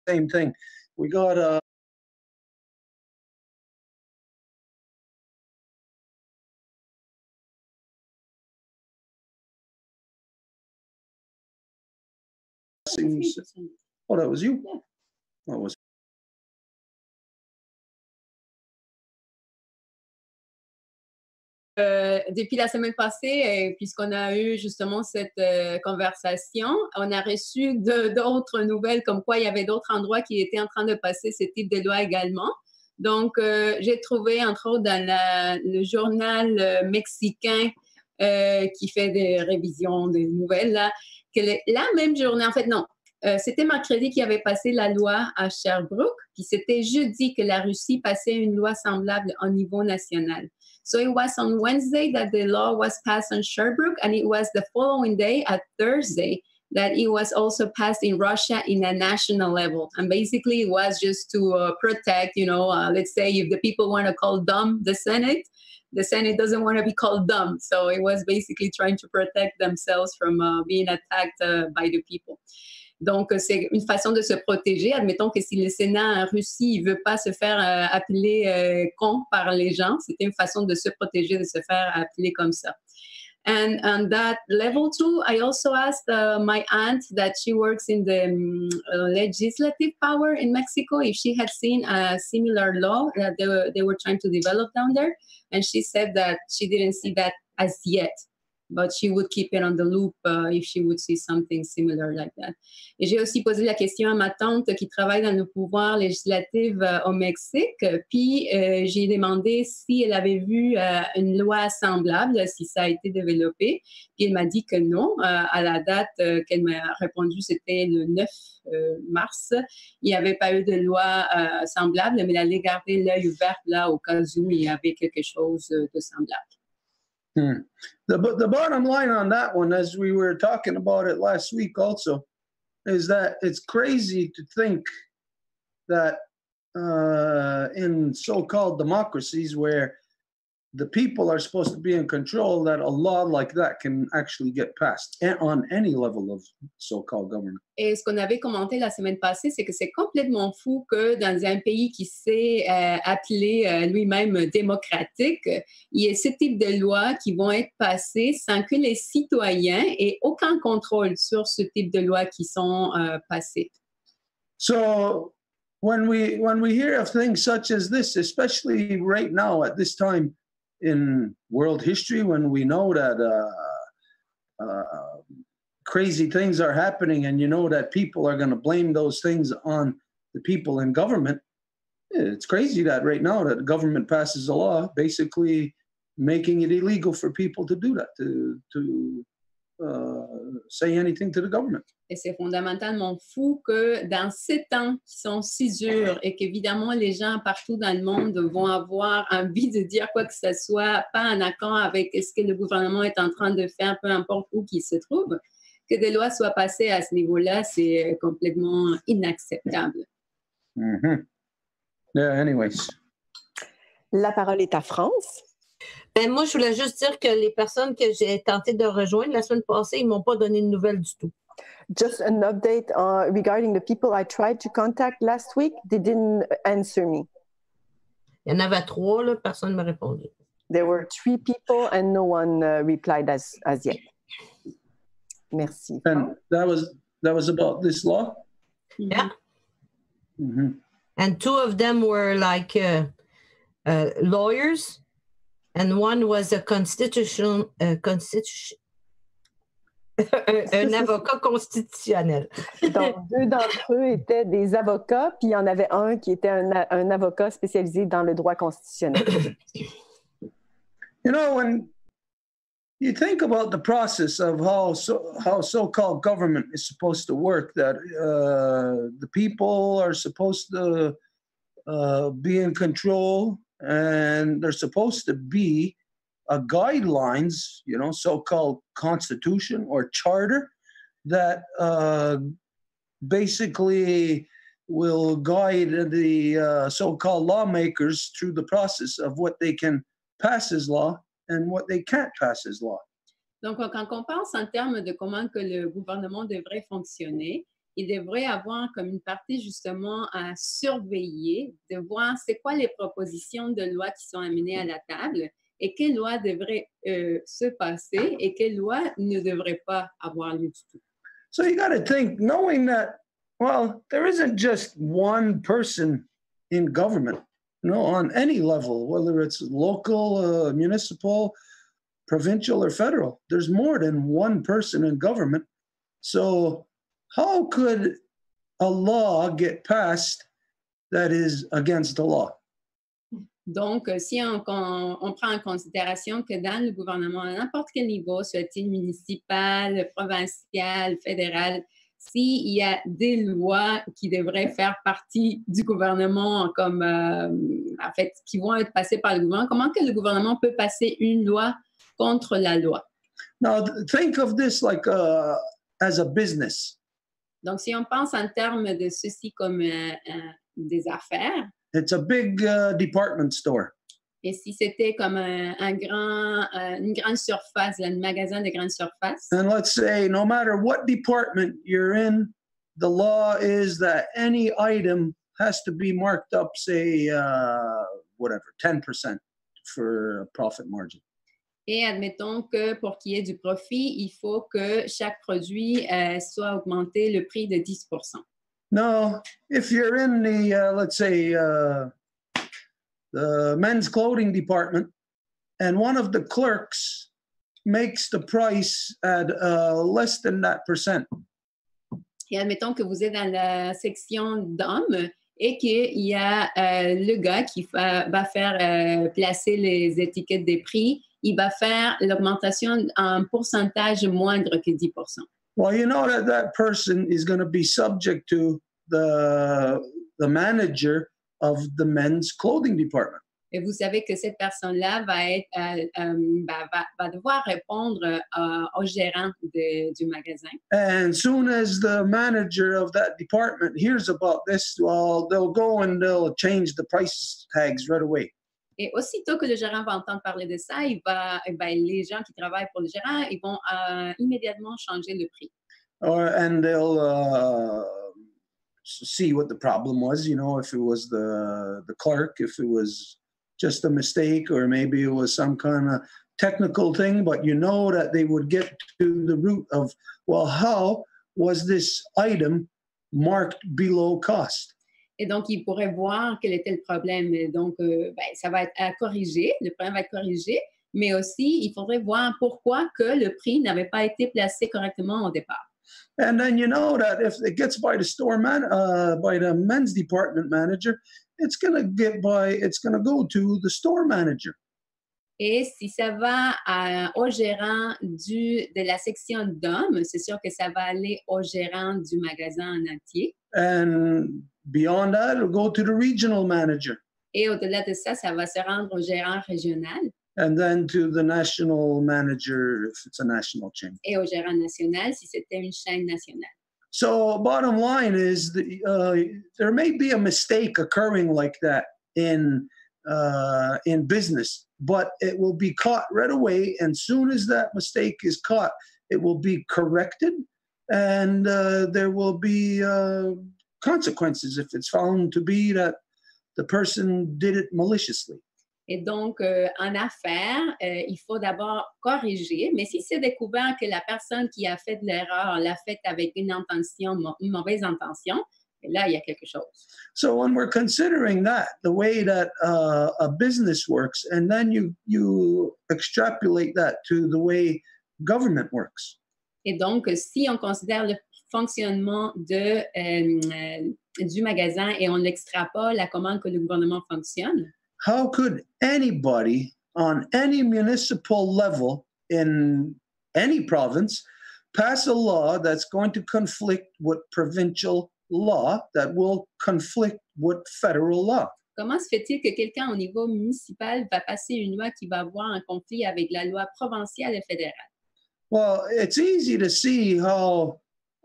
same thing. We got oh, that was you? Yeah. That was depuis la semaine passée, puisqu'on a eu justement cette conversation, on a reçu d'autres nouvelles comme quoi il y avait d'autres endroits qui étaient en train de passer ce type de loi également. Donc, j'ai trouvé, entre autres, dans le journal mexicain qui fait des révisions des nouvelles, là, que la même journée, en fait, non, c'était mercredi qui avait passé la loi à Sherbrooke, puis c'était jeudi que la Russie passait une loi semblable au niveau national. So it was on Wednesday that the law was passed on Sherbrooke, and it was the following day, at Thursday, that it was also passed in Russia in a national level. And basically, it was just to protect, let's say if the people want to call dumb the Senate doesn't want to be called dumb. So it was basically trying to protect themselves from being attacked by the people. Donc, c'est une façon de se protéger. Admettons que si le Sénat en Russie ne veut pas se faire appeler con par les gens, c'était une façon de se protéger, de se faire appeler comme ça. And on that level too, I also asked my aunt that she works in the legislative power in Mexico if she had seen a similar law that they were trying to develop down there. And she said that she didn't see that as yet, but she would keep it on the loop if she would see something similar like that. Et j'ai aussi posé la question à ma tante qui travaille dans le pouvoir législatif au Mexique, puis j'ai demandé si elle avait vu une loi semblable, si ça a été développé, puis elle m'a dit que non. À la date qu'elle m'a répondu, c'était le 9 mars. Il n'y avait pas eu de loi semblable, mais elle allait garder l'œil ouvert là au cas où il y avait quelque chose de semblable. The bottom line on that one, as we were talking about it last week also, is that it's crazy to think that in so-called democracies where the people are supposed to be in control, that a law like that can actually get passed on any level of so-called government. Et ce qu'on avait commenté la semaine passée, c'est que c'est complètement fou que dans un pays qui s'est appelé lui-même démocratique, il y ait ce type de lois qui vont être passées sans que les citoyens aient aucun contrôle sur ce type de lois qui sont passées. So when we hear of things such as this, especially right now at this time in world history, when we know that crazy things are happening and you know that people are going to blame those things on the people in government, it's crazy that right now that the government passes a law basically making it illegal for people to do that, to say anything to the government. Et c'est fondamentalement fou que dans ces temps qui sont si durs et qu'évidemment les gens partout dans le monde vont avoir envie de dire quoi que ce soit, pas en accord avec ce que le gouvernement est en train de faire, peu importe où qu'il se trouve, que des lois soient passées à ce niveau-là, c'est complètement inacceptable. Mm-hmm. Yeah, anyways. La parole est à France. Ben, moi, je voulais juste dire que les personnes que j'ai tenté de rejoindre la semaine passée, ils ne m'ont pas donné de nouvelles du tout. Just an update regarding the people I tried to contact last week. They didn't answer me. Il y en avait 3, là, personne ne m'a répondu. There were 3 people and no one replied as yet. Merci. And that was about this law? Yeah. Mm-hmm. And 2 of them were like lawyers, and one was a un avocat constitutionnel. Donc, 2 d'entre eux étaient des avocats, puis il y en avait un qui était un avocat spécialisé dans le droit constitutionnel. You know, when you think about the process of how so-called government is supposed to work, that the people are supposed to be in control, and they're supposed to be guidelines, you know, so-called constitution or charter that basically will guide the so-called lawmakers through the process of what they can pass as law and what they can't pass as law. Donc, quand on pense en termes de comment que le gouvernement devrait fonctionner, il devrait avoir comme une partie justement à surveiller, de voir c'est quoi les propositions de loi qui sont amenées à la table et quelles lois devraient se passer et quelles lois ne devraient pas avoir lieu du tout. So you got to think, knowing that, well, there isn't just one person in government, on any level, whether it's local, municipal, provincial, or federal. There's more than one person in government. So how could a law get passed that is against the law? Donc, si on prend en considération que dans le gouvernement, à n'importe quel niveau, soit-il municipal, provincial, fédéral, s'il y a des lois qui devraient faire partie du gouvernement, comme en fait, qui vont être passées par le gouvernement, comment que le gouvernement peut passer une loi contre la loi? Now, think of this like as a business. Donc, si on pense en termes de ceci comme des affaires, it's a big department store. Et si c'était comme une grande surface, un magasin de grande surface. And let's say no matter what department you're in, the law is that any item has to be marked up, say, 10% for a profit margin. Et admettons que pour qu'il y ait du profit, il faut que chaque produit soit augmenté le prix de 10%. No, if you're in the, let's say, the men's clothing department, and one of the clerks makes the price at less than that percent. Et admettons que vous êtes dans la section d'hommes et qu'il y a le gars qui va faire placer les étiquettes des prix, il va faire l'augmentation en pourcentage moindre que 10%. Well, you know that person is going to be subject to the manager of the men's clothing department. Et vous savez que cette personne-là va devoir répondre au gérant du magasin. And soon as the manager of that department hears about this, well, they'll go and they'll change the price tags right away. Et aussitôt que le gérant va entendre parler de ça, les gens qui travaillent pour le gérant, ils vont immédiatement changer le prix. And they'll see what the problem was, if it was the clerk, if it was just a mistake, or maybe it was some kind of technical thing, but that they would get to the root of, well, how was this item marked below cost? Et donc, ils pourraient voir quel était le problème. Et donc, ça va être à corriger, le problème va être corrigé, mais aussi, il faudrait voir pourquoi que le prix n'avait pas été placé correctement au départ. And then that if it gets by by the men's department manager, it's going to go to the store manager. Et si ça va au gérant de la section d'hommes, c'est sûr que ça va aller au gérant du magasin en entier. And beyond that, it'll go to the regional manager. Et au-delà de ça, ça va se rendre au gérant régional. And then to the national manager if it's a national chain. Et au gérant national si c'était une chaîne nationale. So bottom line is there may be a mistake occurring like that in business, but it will be caught right away. And soon as that mistake is caught, it will be corrected, and there will be consequences if it's found to be that the person did it maliciously. Et donc, en affaires, il faut d'abord corriger, mais si c'est découvert que la personne qui a fait de l'erreur l'a fait avec une mauvaise intention, là, il y a quelque chose. So when we're considering that, the way that a business works, and then you extrapolate that to the way government works. Et donc, si on considère le fonctionnement du magasin et on l'extrapole à comment que le gouvernement fonctionne, how could anybody on any municipal level in any province pass a law that's going to conflict with provincial law that will conflict with federal law? Comment se fait-il que quelqu'un au niveau municipal va passer une loi qui va avoir un conflit avec la loi provinciale et fédérale? Well, it's easy to see how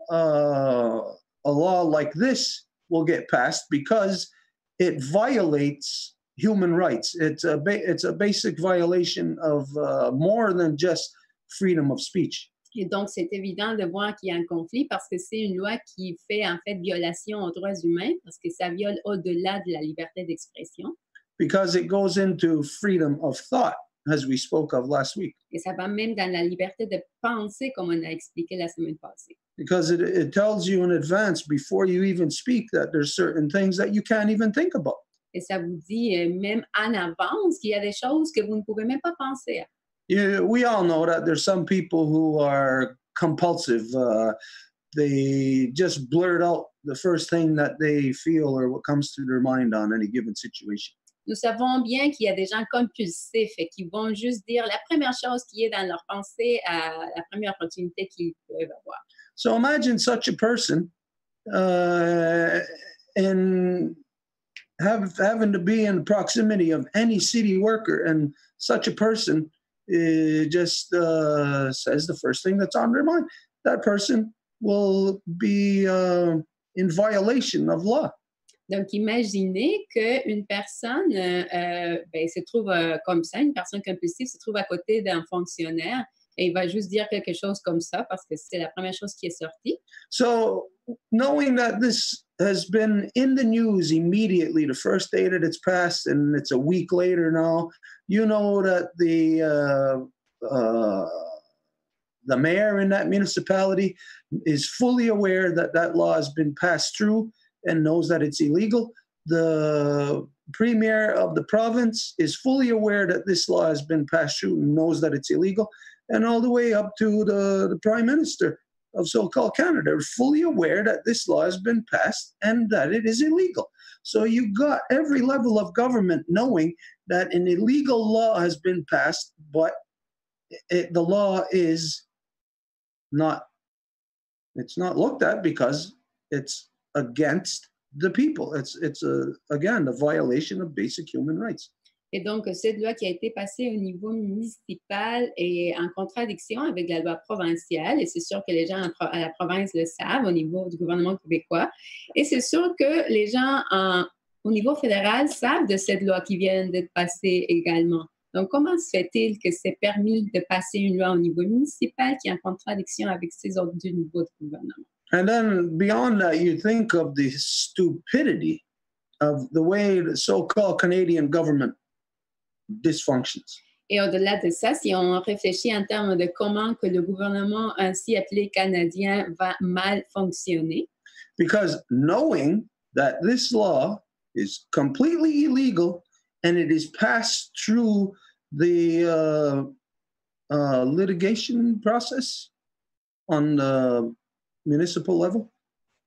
a law like this will get passed because it violates human rights. It's a basic violation of more than just freedom of speech. Et donc, c'est évident de voir qu'il y a un conflit parce que c'est une loi qui fait en fait violation aux droits humains parce que ça viole au-delà de la liberté d'expression. Because it goes into freedom of thought, as we spoke of last week. Et ça va même dans la liberté de penser, comme on a expliqué la semaine passée. Because it tells you in advance, before you even speak, that there's certain things that you can't even think about. Et ça vous dit même en avance qu'il y a des choses que vous ne pouvez même pas penser à. We all know that there's some people who are compulsive. They just blurt out the first thing that they feel or what comes to their mind on any given situation. Nous savons bien qu'il y a des gens compulsifs et qui vont juste dire la première chose qui est dans leur pensée à la première opportunité qu'ils peuvent avoir. So imagine such a person in having to be in proximity of any city worker, and such a person just says the first thing that's on their mind. That person will be in violation of law. Donc, imaginez qu'une personne se trouve comme ça, une personne compulsive se trouve à côté d'un fonctionnaire et il va juste dire quelque chose comme ça parce que c'est la première chose qui est sortie. So, knowing that this has been in the news immediately, the first day that it's passed, and it's a week later now, you know that the mayor in that municipality is fully aware that that law has been passed through and knows that it's illegal. The premier of the province is fully aware that this law has been passed through and knows that it's illegal. And all the way up to the prime minister of so-called Canada are fully aware that this law has been passed and that it is illegal. So you got every level of government knowing that an illegal law has been passed, but the law is not, it's not looked at because it's against the people. It's again, the violation of basic human rights. Et donc, cette loi qui a été passée au niveau municipal est en contradiction avec la loi provinciale. Et c'est sûr que les gens à la province le savent au niveau du gouvernement québécois. Et c'est sûr que les gens au niveau fédéral savent de cette loi qui vient d'être passée également. Donc, comment se fait-il que c'est permis de passer une loi au niveau municipal qui est en contradiction avec ces autres deux niveaux de gouvernement? And then beyond that, you think of the stupidity of the way the so-called Canadian government dysfunctions. Et au-delà de ça, si on réfléchit en termes de comment que le gouvernement ainsi appelé canadien va mal fonctionner. Because knowing that this law is completely illegal and it is passed through the litigation process on the municipal level.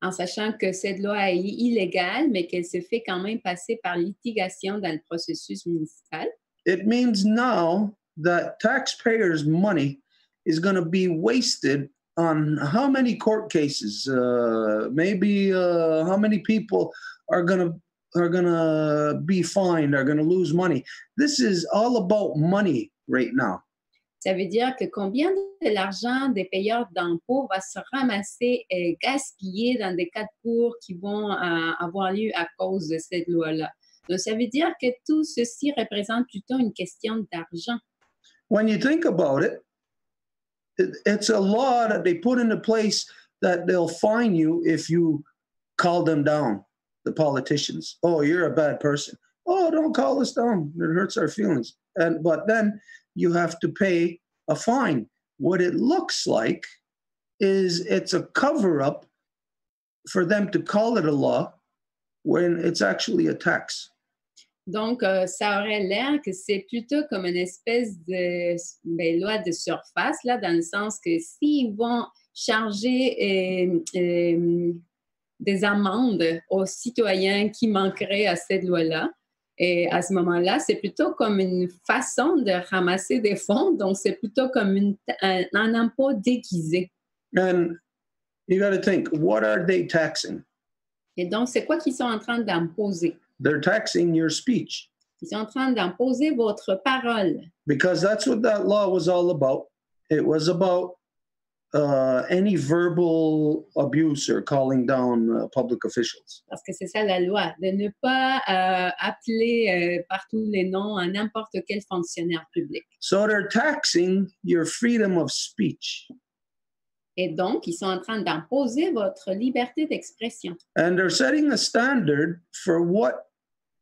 En sachant que cette loi est illégale, mais qu'elle se fait quand même passer par litigation dans le processus municipal. It means now that taxpayers' money is going to be wasted on how many court cases, maybe how many people are going to be fined, are going to lose money. This is all about money right now. Ça veut dire que combien de l'argent des payeurs d'impôts va se ramasser et gaspiller dans des cas de cour qui vont avoir lieu à cause de cette loi-là. Donc, ça veut dire que tout ceci représente plutôt une question d'argent. When you think about it, it's a law that they put into place that they'll fine you if you call them down, the politicians. Oh, you're a bad person. Oh, don't call us down. It hurts our feelings. But then you have to pay a fine. What it looks like is it's a cover-up for them to call it a law when it's actually a tax. Donc, ça aurait l'air que c'est plutôt comme une espèce de loi de surface, là, dans le sens que s'ils vont charger des amendes aux citoyens qui manqueraient à cette loi-là, et à ce moment-là, c'est plutôt comme une façon de ramasser des fonds, donc c'est plutôt comme un impôt déguisé. And you got to think, what are they taxing? Et donc, c'est quoi qu'ils sont en train d'imposer? They're taxing your speech. Ils sont en train d'imposer votre parole. Because that's what that law was all about. It was about any verbal abuse or calling down public officials. Parce que c'est ça la loi, de ne pas appeler par tous les noms à n'importe quel fonctionnaire public. So they're taxing your freedom of speech. Et donc, ils sont en train d'imposer votre liberté d'expression. And they're setting a standard for what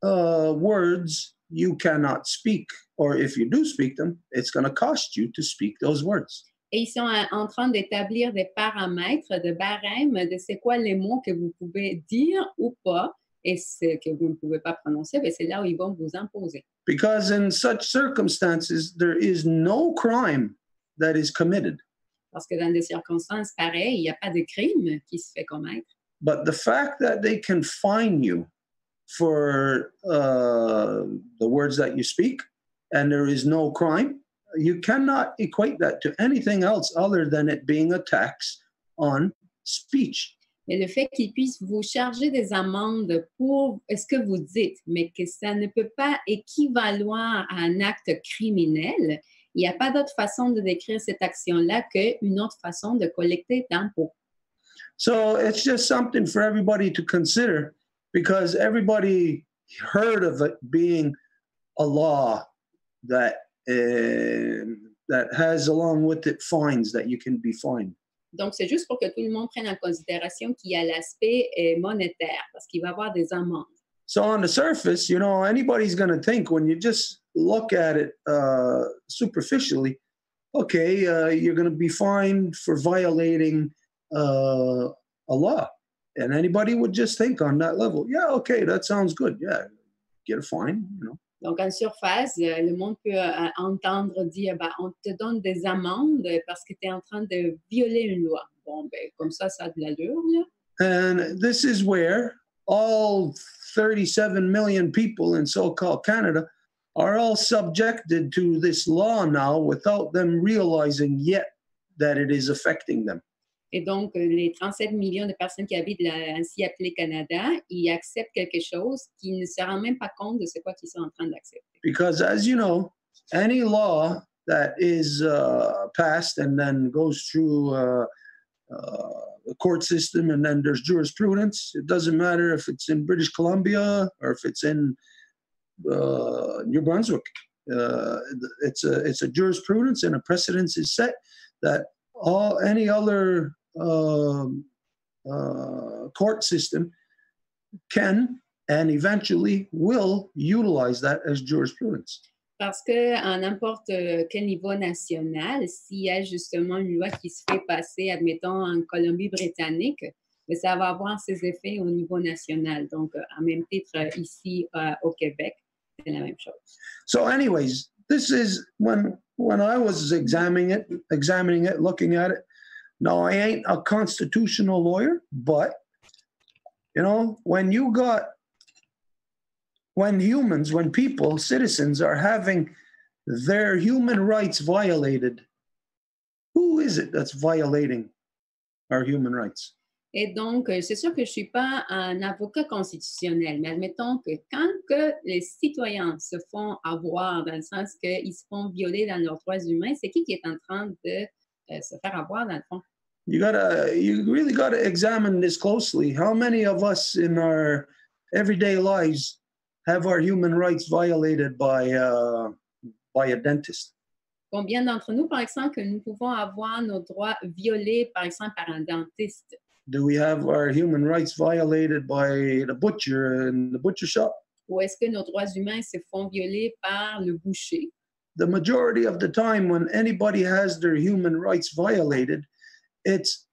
words you cannot speak. Or if you do speak them, it's going to cost you to speak those words. Et ils sont en train d'établir des paramètres, de barèmes de c'est quoi les mots que vous pouvez dire ou pas. Et ce que vous ne pouvez pas prononcer, ben c'est là où ils vont vous imposer. Because in such circumstances, there is no crime that is committed. Parce que dans des circonstances pareilles, il n'y a pas de crime qui se fait commettre. But the fact that they can fine you for the words that you speak and there is no crime, you cannot equate that to anything else other than it being a tax on speech. Et le fait qu'ils puissent vous charger des amendes pour ce que vous dites, mais que ça ne peut pas équivaloir à un acte criminel, il n'y a pas d'autre façon de décrire cette action-là qu'une autre façon de collecter d'impôts. So it's just something for everybody to consider because everybody heard of it being a law that has along with it fines that you can be fined. Donc, c'est juste pour que tout le monde prenne en considération qu'il y a l'aspect monétaire, parce qu'il va y avoir des amendes. So on the surface, you know, anybody's going to think when you just look at it superficially, okay, you're going to be fined for violating a law. And anybody would just think on that level, yeah, okay, that sounds good. Yeah, get a fine, you know. Donc, en surface, le monde peut entendre dire, ben, on te donne des amendes parce que tu es en train de violer une loi. Bon, ben, comme ça a de l'allure, là. And this is where all 37 million people in so-called Canada are all subjected to this law now without them realizing yet that it is affecting them. Et donc, les 37 millions de personnes qui habitent ainsi appelé Canada, ils acceptent quelque chose qu'ils ne se rendent même pas compte de ce quoi qu'ils sont en train d'accepter. Because as you know, any law that is passed and then goes through the court system and then there's jurisprudence, it doesn't matter if it's in British Columbia or if it's in New Brunswick. It's a jurisprudence and a precedence is set that any other court system can and eventually will utilize that as jurisprudence. Parce qu'à n'importe quel niveau national, s'il y a justement une loi qui se fait passer, admettons, en Colombie-Britannique, mais ça va avoir ses effets au niveau national. Donc, en même titre, ici au Québec, c'est la même chose. So anyways, this is when I was examining it, looking at it. Now, I ain't a constitutional lawyer, but, you know, when people, citizens are having their human rights violated, who is it that's violating our human rights? Et donc, c'est sûr que je ne suis pas un avocat constitutionnel, mais admettons que quand que les citoyens se font avoir, dans le sens qu'ils se font violer dans leurs droits humains, c'est qui est en train de se faire avoir, dans le fond? You really gotta examine this closely. How many of us in our everyday lives have our human rights violated by a dentist? Combien d'entre nous, par exemple, que nous pouvons avoir nos droits violés, par exemple, par un dentiste? Do we have our human rights violated by the butcher in the butcher shop? Ou est-ce que nos droits humains se font violer par le boucher? The majority of the time when anybody has their human rights violated, it's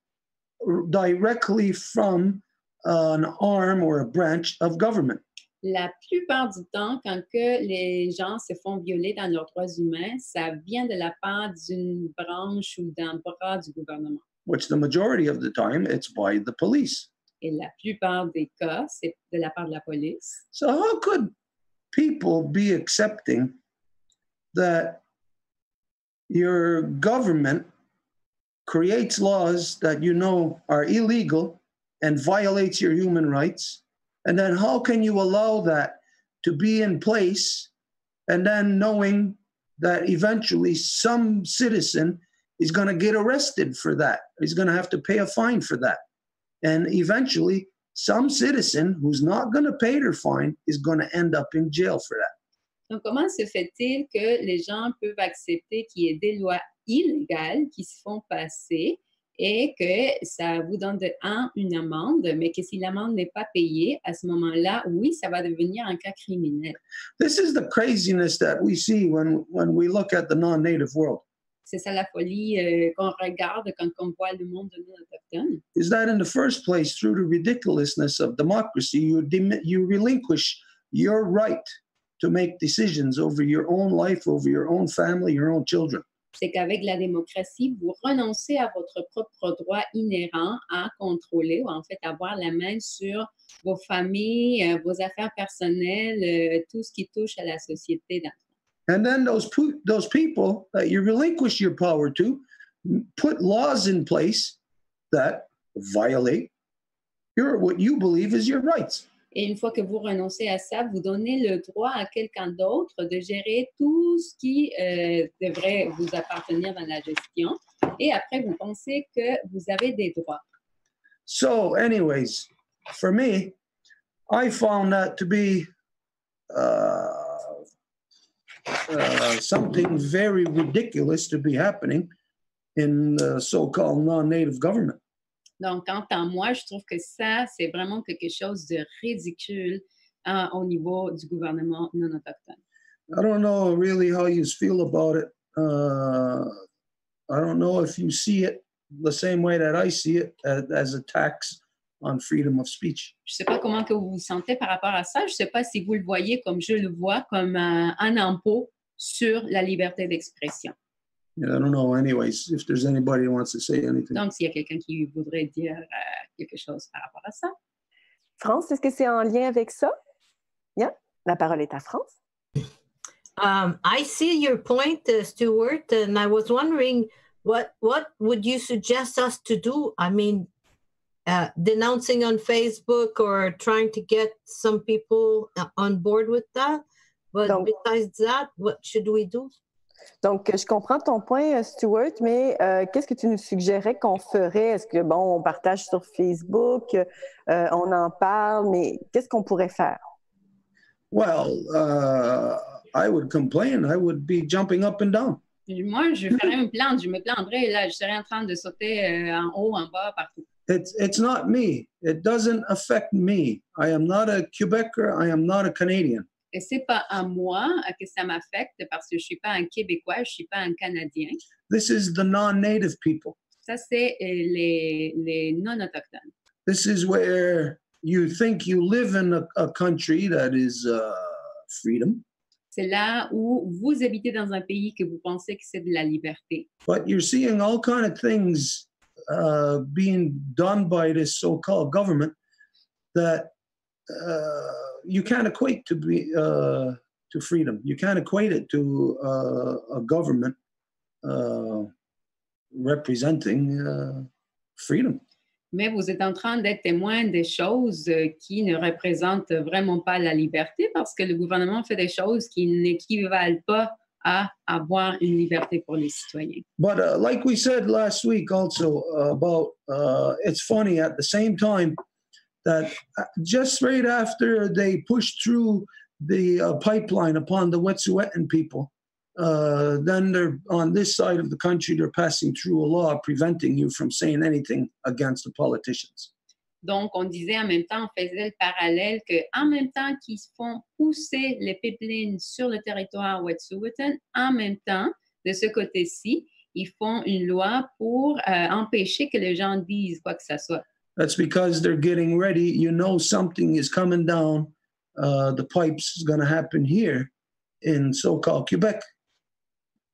directly from an arm or a branch of government. La plupart du temps, quand que les gens se font violer dans leurs droits humains, ça vient de la part d'une branche ou d'un bras du gouvernement. Which the majority of the time, it's by the police. Et la plupart des cas, c'est de la part de la police. So how could people be accepting that your government creates laws that you know are illegal and violates your human rights? And then how can you allow that to be in place and then knowing that eventually some citizen is going to get arrested for that? He's going to have to pay a fine for that. And eventually some citizen who's not going to pay their fine is going to end up in jail for that. Donc, comment se fait-il que les gens peuvent accepter qu'il y ait des lois illégales qui se font passer et que ça vous donne une amende, mais que si l'amende n'est pas payée, à ce moment-là, oui, ça va devenir un cas criminel. This is the craziness that we see when we look at the non-native world. C'est ça la folie qu'on regarde quand on voit le monde non autochtone. Is that in the first place, through the ridiculousness of democracy, you relinquish your right to make decisions over your own life, over your own family, your own children. C'est qu'avec la démocratie, vous renoncez à votre propre droit inhérent à contrôler ou en fait avoir la main sur vos familles, vos affaires personnelles, tout ce qui touche à la société d'enfants. And then those people that you relinquish your power to put laws in place that violate what you believe is your rights. Et une fois que vous renoncez à ça, vous donnez le droit à quelqu'un d'autre de gérer tout ce qui devrait vous appartenir dans la gestion. Et après, vous pensez que vous avez des droits. So anyways, for me, I found that to be something very ridiculous to be happening in the so-called non-native government. Donc, quant à moi, je trouve que ça, c'est vraiment quelque chose de ridicule au niveau du gouvernement non autochtone. I don't know really how you feel about it. I don't know if you see it the same way that I see it as a tax on freedom of speech. Je ne sais pas comment que vous vous sentez par rapport à ça. Je ne sais pas si vous le voyez comme je le vois, comme un impôt sur la liberté d'expression. Yeah, I don't know. Anyways, if there's anybody who wants to say anything. Donc, s'il y a quelqu'un qui voudrait dire quelque chose par rapport à ça. France, est-ce que c'est en lien avec ça? Yeah. La parole est à France. I see your point, Stuart, and I was wondering what would you suggest us to do? I mean, denouncing on Facebook or trying to get some people on board with that. But besides that, what should we do? Donc, je comprends ton point, Stuart, mais qu'est-ce que tu nous suggérais qu'on ferait? Est-ce que, bon, on partage sur Facebook, on en parle, mais qu'est-ce qu'on pourrait faire? Well, I would complain. I would be jumping up and down. Moi, je ferais une plainte. Je me plaindrais. Là, je serais en train de sauter en haut, en bas, partout. It's not me. It doesn't affect me. I am not a Quebecer. I am not a Canadian. Et c'est pas à moi que ça m'affecte parce que je suis pas un Québécois, je suis pas un Canadien. This is the non-native people. Ça, c'est les non-autochtones. This is where you think you live in a country that is freedom. C'est là où vous habitez dans un pays que vous pensez que c'est de la liberté. But you're seeing all kind of things being done by this so-called government that you can't equate to freedom. You can't equate it to a government representing freedom. Mais vous êtes en train d'être témoin des choses qui ne représentent vraiment pas la liberté parce que le gouvernement fait des choses qui n'équivalent pas à avoir une liberté pour les citoyens. But like we said last week also about, it's funny at the same time that just right after they pushed through the pipeline upon the Wet'suwet'en people, then they're on this side of the country, they're passing through a law preventing you from saying anything against the politicians. Donc, on disait en même temps, on faisait le parallèle qu'en même temps qu'ils font pousser les pipelines sur le territoire Wet'suwet'en, en même temps, de ce côté-ci, ils font une loi pour empêcher que les gens disent quoi que ce soit. That's because they're getting ready. You know something is coming down the pipes is going to happen here in so-called Quebec.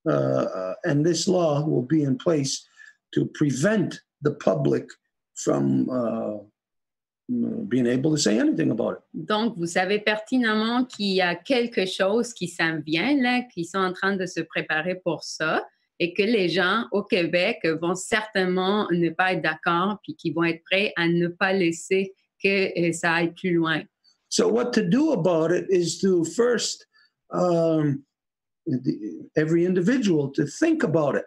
And this law will be in place to prevent the public from being able to say anything about it. Donc, vous savez pertinemment qu'il y a quelque chose qui s'en vient, là, qui sont en train de se préparer pour ça, et que les gens au Québec vont certainement ne pas être d'accord, puis qu'ils vont être prêts à ne pas laisser que ça aille plus loin. So what to do about it is to first, every individual to think about it.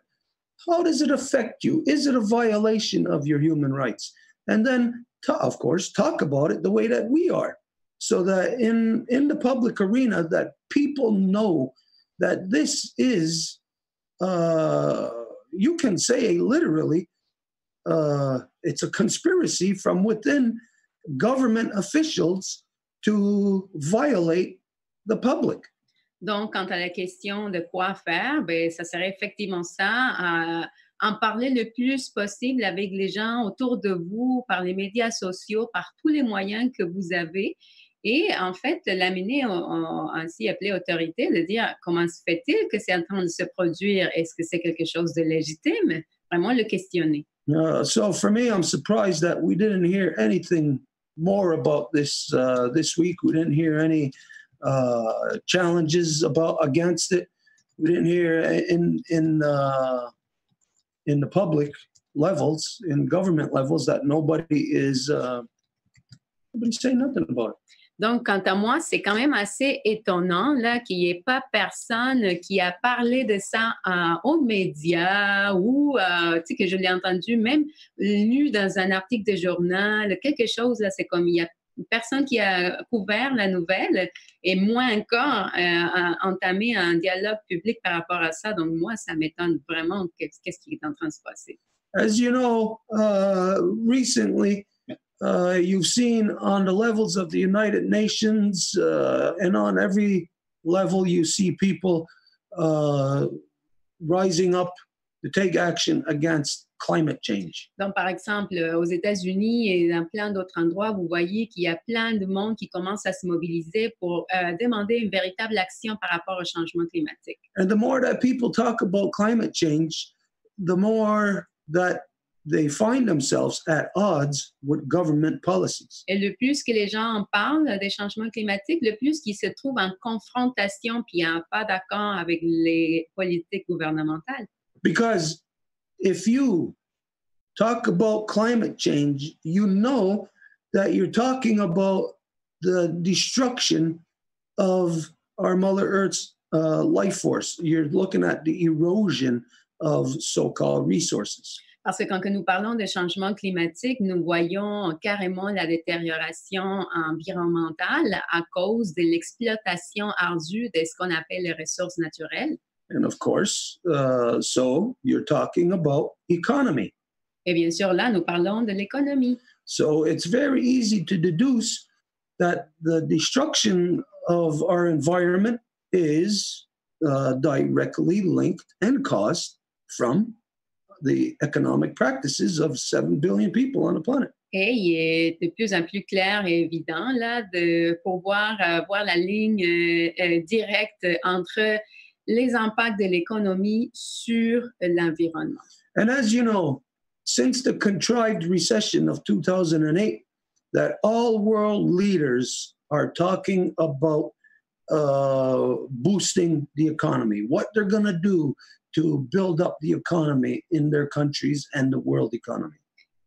How does it affect you? Is it a violation of your human rights? And then, of course, talk about it the way that we are, so that in the public arena that people know that this is, you can say literally, it's a conspiracy from within government officials to violate the public. Donc, quant à la question de quoi faire, ben, ça serait effectivement ça, en parler le plus possible avec les gens autour de vous, par les médias sociaux, par tous les moyens que vous avez. Et en fait, l'amener ainsi appelé autorité, de dire comment se fait-il que c'est en train de se produire? Est-ce que c'est quelque chose de légitime? Vraiment le questionner. So for me, I'm surprised that we didn't hear anything more about this this week. We didn't hear any challenges against it. We didn't hear in the public levels, in government levels, that nobody saying nothing about it. Donc, quant à moi, c'est quand même assez étonnant là, qu'il n'y ait pas personne qui a parlé de ça aux médias ou que je l'ai entendu même lu dans un article de journal, quelque chose, là, c'est comme il y a personne qui a couvert la nouvelle et moins encore entamé un dialogue public par rapport à ça. Donc, moi, ça m'étonne vraiment qu'est-ce qui est en train de se passer. As you know, recently, you've seen on the levels of the United Nations and on every level, you see people rising up to take action against climate change. Donc, par exemple, aux États-Unis et dans plein d'autres endroits, vous voyez qu'il y a plein de monde qui commence à se mobiliser pour demander une véritable action par rapport au changement climatique. And the more that people talk about climate change, the more that they find themselves at odds with government policies. Et le plus que les gens en parlent des changements climatiques, le plus qu'ils se trouvent en confrontation puis en pas d'accord avec les politiques gouvernementales. Because if you talk about climate change, you know that you're talking about the destruction of our Mother Earth's life force. You're looking at the erosion of so-called resources. Parce que quand nous parlons de changement climatique, nous voyons carrément la détérioration environnementale à cause de l'exploitation ardue de ce qu'on appelle les ressources naturelles. And of course, so you're talking about economy. Et bien sûr, là, nous parlons de l'économie. So it's very easy to deduce that the destruction of our environment is directly linked and caused from the economic practices of 7 billion people on the planet. Et il est de plus en plus clair et évident là, de pouvoir voir la ligne directe entre les impacts de l'économie sur l'environnement. And as you know, since the contrived recession of 2008, that all world leaders are talking about boosting the economy, what they're going to do to build up the economy in their countries and the world economy.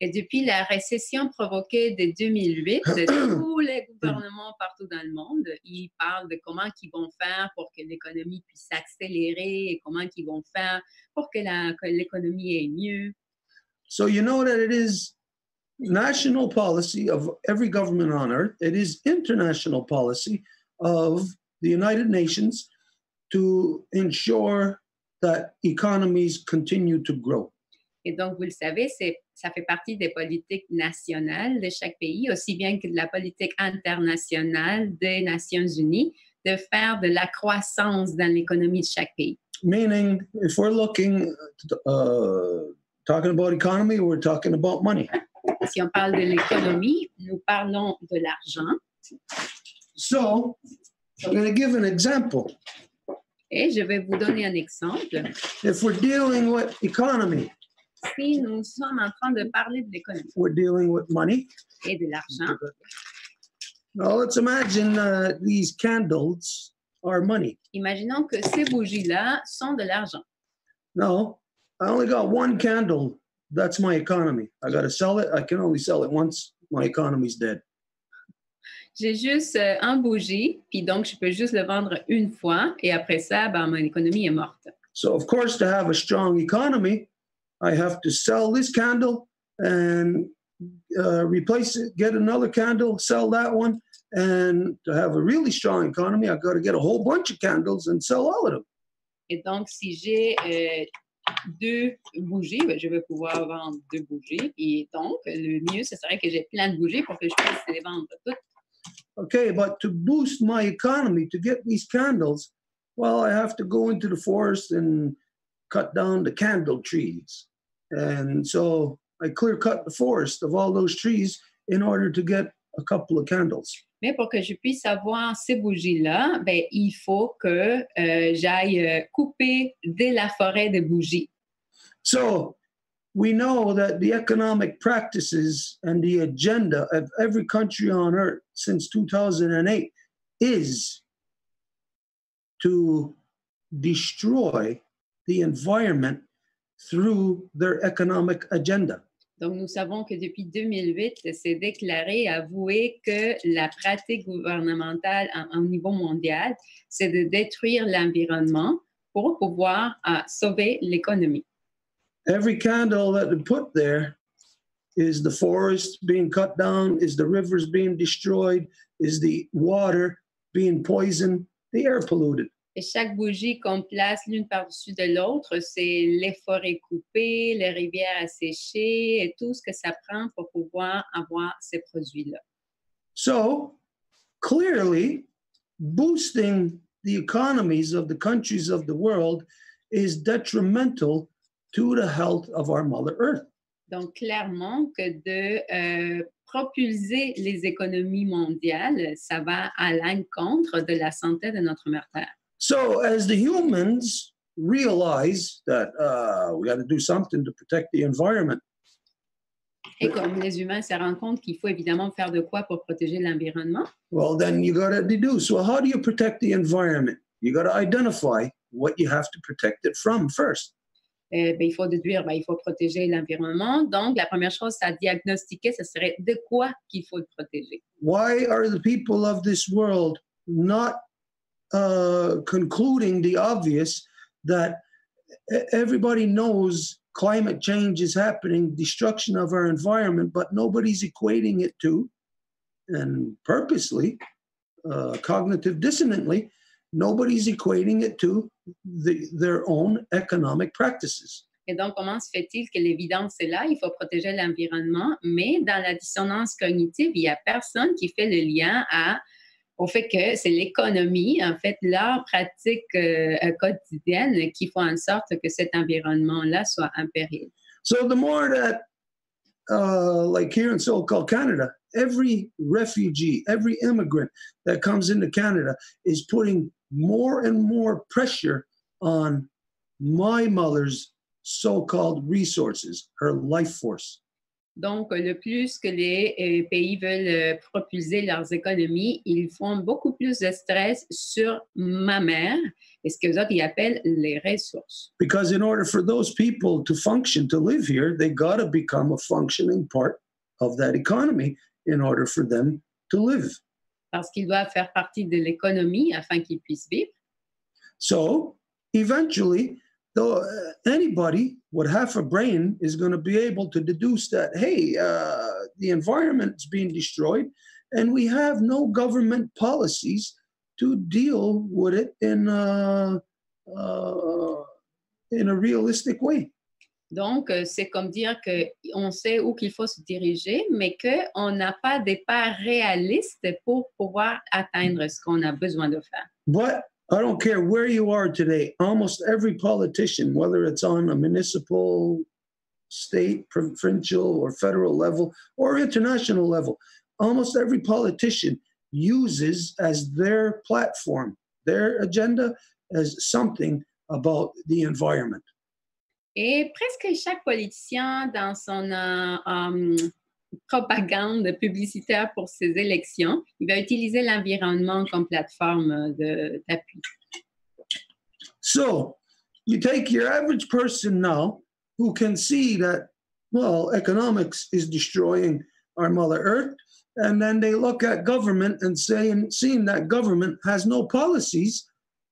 Et depuis la récession provoquée de 2008, tous les gouvernements partout dans le monde, ils parlent de comment ils vont faire pour que l'économie puisse s'accélérer et comment ils vont faire pour que l'économie aille mieux. So you know that it is national policy of every government on earth. It is international policy of the United Nations to ensure that economies continue to grow. Et donc, vous le savez, ça fait partie des politiques nationales de chaque pays, aussi bien que de la politique internationale des Nations Unies, de faire de la croissance dans l'économie de chaque pays. Meaning, if we're looking, talking about economy, we're talking about money. Si on parle de l'économie, nous parlons de l'argent. So, I'm going to give an example. Et je vais vous donner un exemple. If we're dealing with economy, si nous sommes en train de parler de l'économie, we're dealing with money. Et de l'argent. Now, let's imagine these candles are money. Imaginons que ces bougies-là sont de l'argent. No, I only got one candle. That's my economy. I got to sell it. I can only sell it once. My economy's dead. J'ai juste un bougie, puis donc je peux juste le vendre une fois, et après ça, ben, mon économie est morte. So, of course, to have a strong economy, I have to sell this candle and replace it, get another candle, sell that one. And to have a really strong economy, I've got to get a whole bunch of candles and sell all of them. Et donc, si j'ai 2 bougies, ben, je vais pouvoir vendre 2 bougies. Et donc, le mieux, ce serait que j'ai plein de bougies pour que je puisse les vendre toutes. Okay, but to boost my economy, to get these candles, well, I have to go into the forest and cut down the candle trees. And so I clear cut the forest of all those trees in order to get a couple of candles. Mais pour que je puisse avoir ces bougies-là, ben, il faut que j'aille couper de la forêt de bougies. So we know that the economic practices and the agenda of every country on earth since 2008 is to destroy the environment through their economic agenda. Donc, nous savons que depuis 2008, c'est déclaré, avoué que la pratique gouvernementale au niveau mondial, c'est de détruire l'environnement pour pouvoir sauver l'économie. Every candle that they put there is the forest being cut down, is the rivers being destroyed, is the water being poisoned, the air polluted. Et chaque bougie qu'on place l'une par-dessus de l'autre, c'est les forêts coupées, les rivières asséchées et tout ce que ça prend pour pouvoir avoir ces produits-là. So, clearly, boosting the economies of the countries of the world is detrimental to the health of our Mother Earth. Donc, clairement que de propulser les économies mondiales, ça va à l'encontre de la santé de notre mère Terre. So, as the humans realize that we got to do something to protect the environment. Et comme les humains se rendent compte qu'il faut évidemment faire de quoi pour protéger l'environnement. Well, then you got to deduce, well, how do you protect the environment? You got to identify what you have to protect it from first. Ben, il faut déduire, ben, il faut protéger l'environnement. Donc, la première chose à diagnostiquer, ce serait de quoi qu'il faut protéger. Why are the people of this world not concluding the obvious that everybody knows climate change is happening, destruction of our environment, but nobody's equating it to, and purposely, cognitive dissonantly, nobody's equating it to their own economic practices. Et donc, comment se fait-il que l'évidence est là, il faut protéger l'environnement, mais dans la dissonance cognitive, il n'y a personne qui fait le lien au fait que c'est l'économie, en fait, leur pratique quotidienne qui font en sorte que cet environnement-là soit en péril. So the more that, like here in so-called Canada, every refugee, every immigrant that comes into Canada is putting more and more pressure on my mother's so-called resources, her life force. Donc, le plus que les pays veulent propulser leurs économies, ils font beaucoup plus de stress sur ma mère et ce qu'eux autres ils appellent les ressources. Because in order for those people to function, to live here, they got to become a functioning part of that economy in order for them to live. Parce qu'ils doivent faire partie de l'économie afin qu'ils puissent vivre. So, eventually, though anybody with half a brain is going to be able to deduce that, hey, the environment is being destroyed and we have no government policies to deal with it in a realistic way. Donc, c'est comme dire qu'on sait où qu'il faut se diriger, mais qu'on n'a pas des pas réalistes pour pouvoir atteindre ce qu'on a besoin de faire. But I don't care where you are today, almost every politician, whether it's on a municipal, state, provincial, or federal level, or international level, almost every politician uses as their platform, their agenda, as something about the environment. Et presque chaque politicien dans son propagande publicitaire pour ses élections, il va utiliser l'environnement comme plateforme d'appui. So, you take your average person now who can see that, well, economics is destroying our Mother Earth, and then they look at government and seeing that government has no policies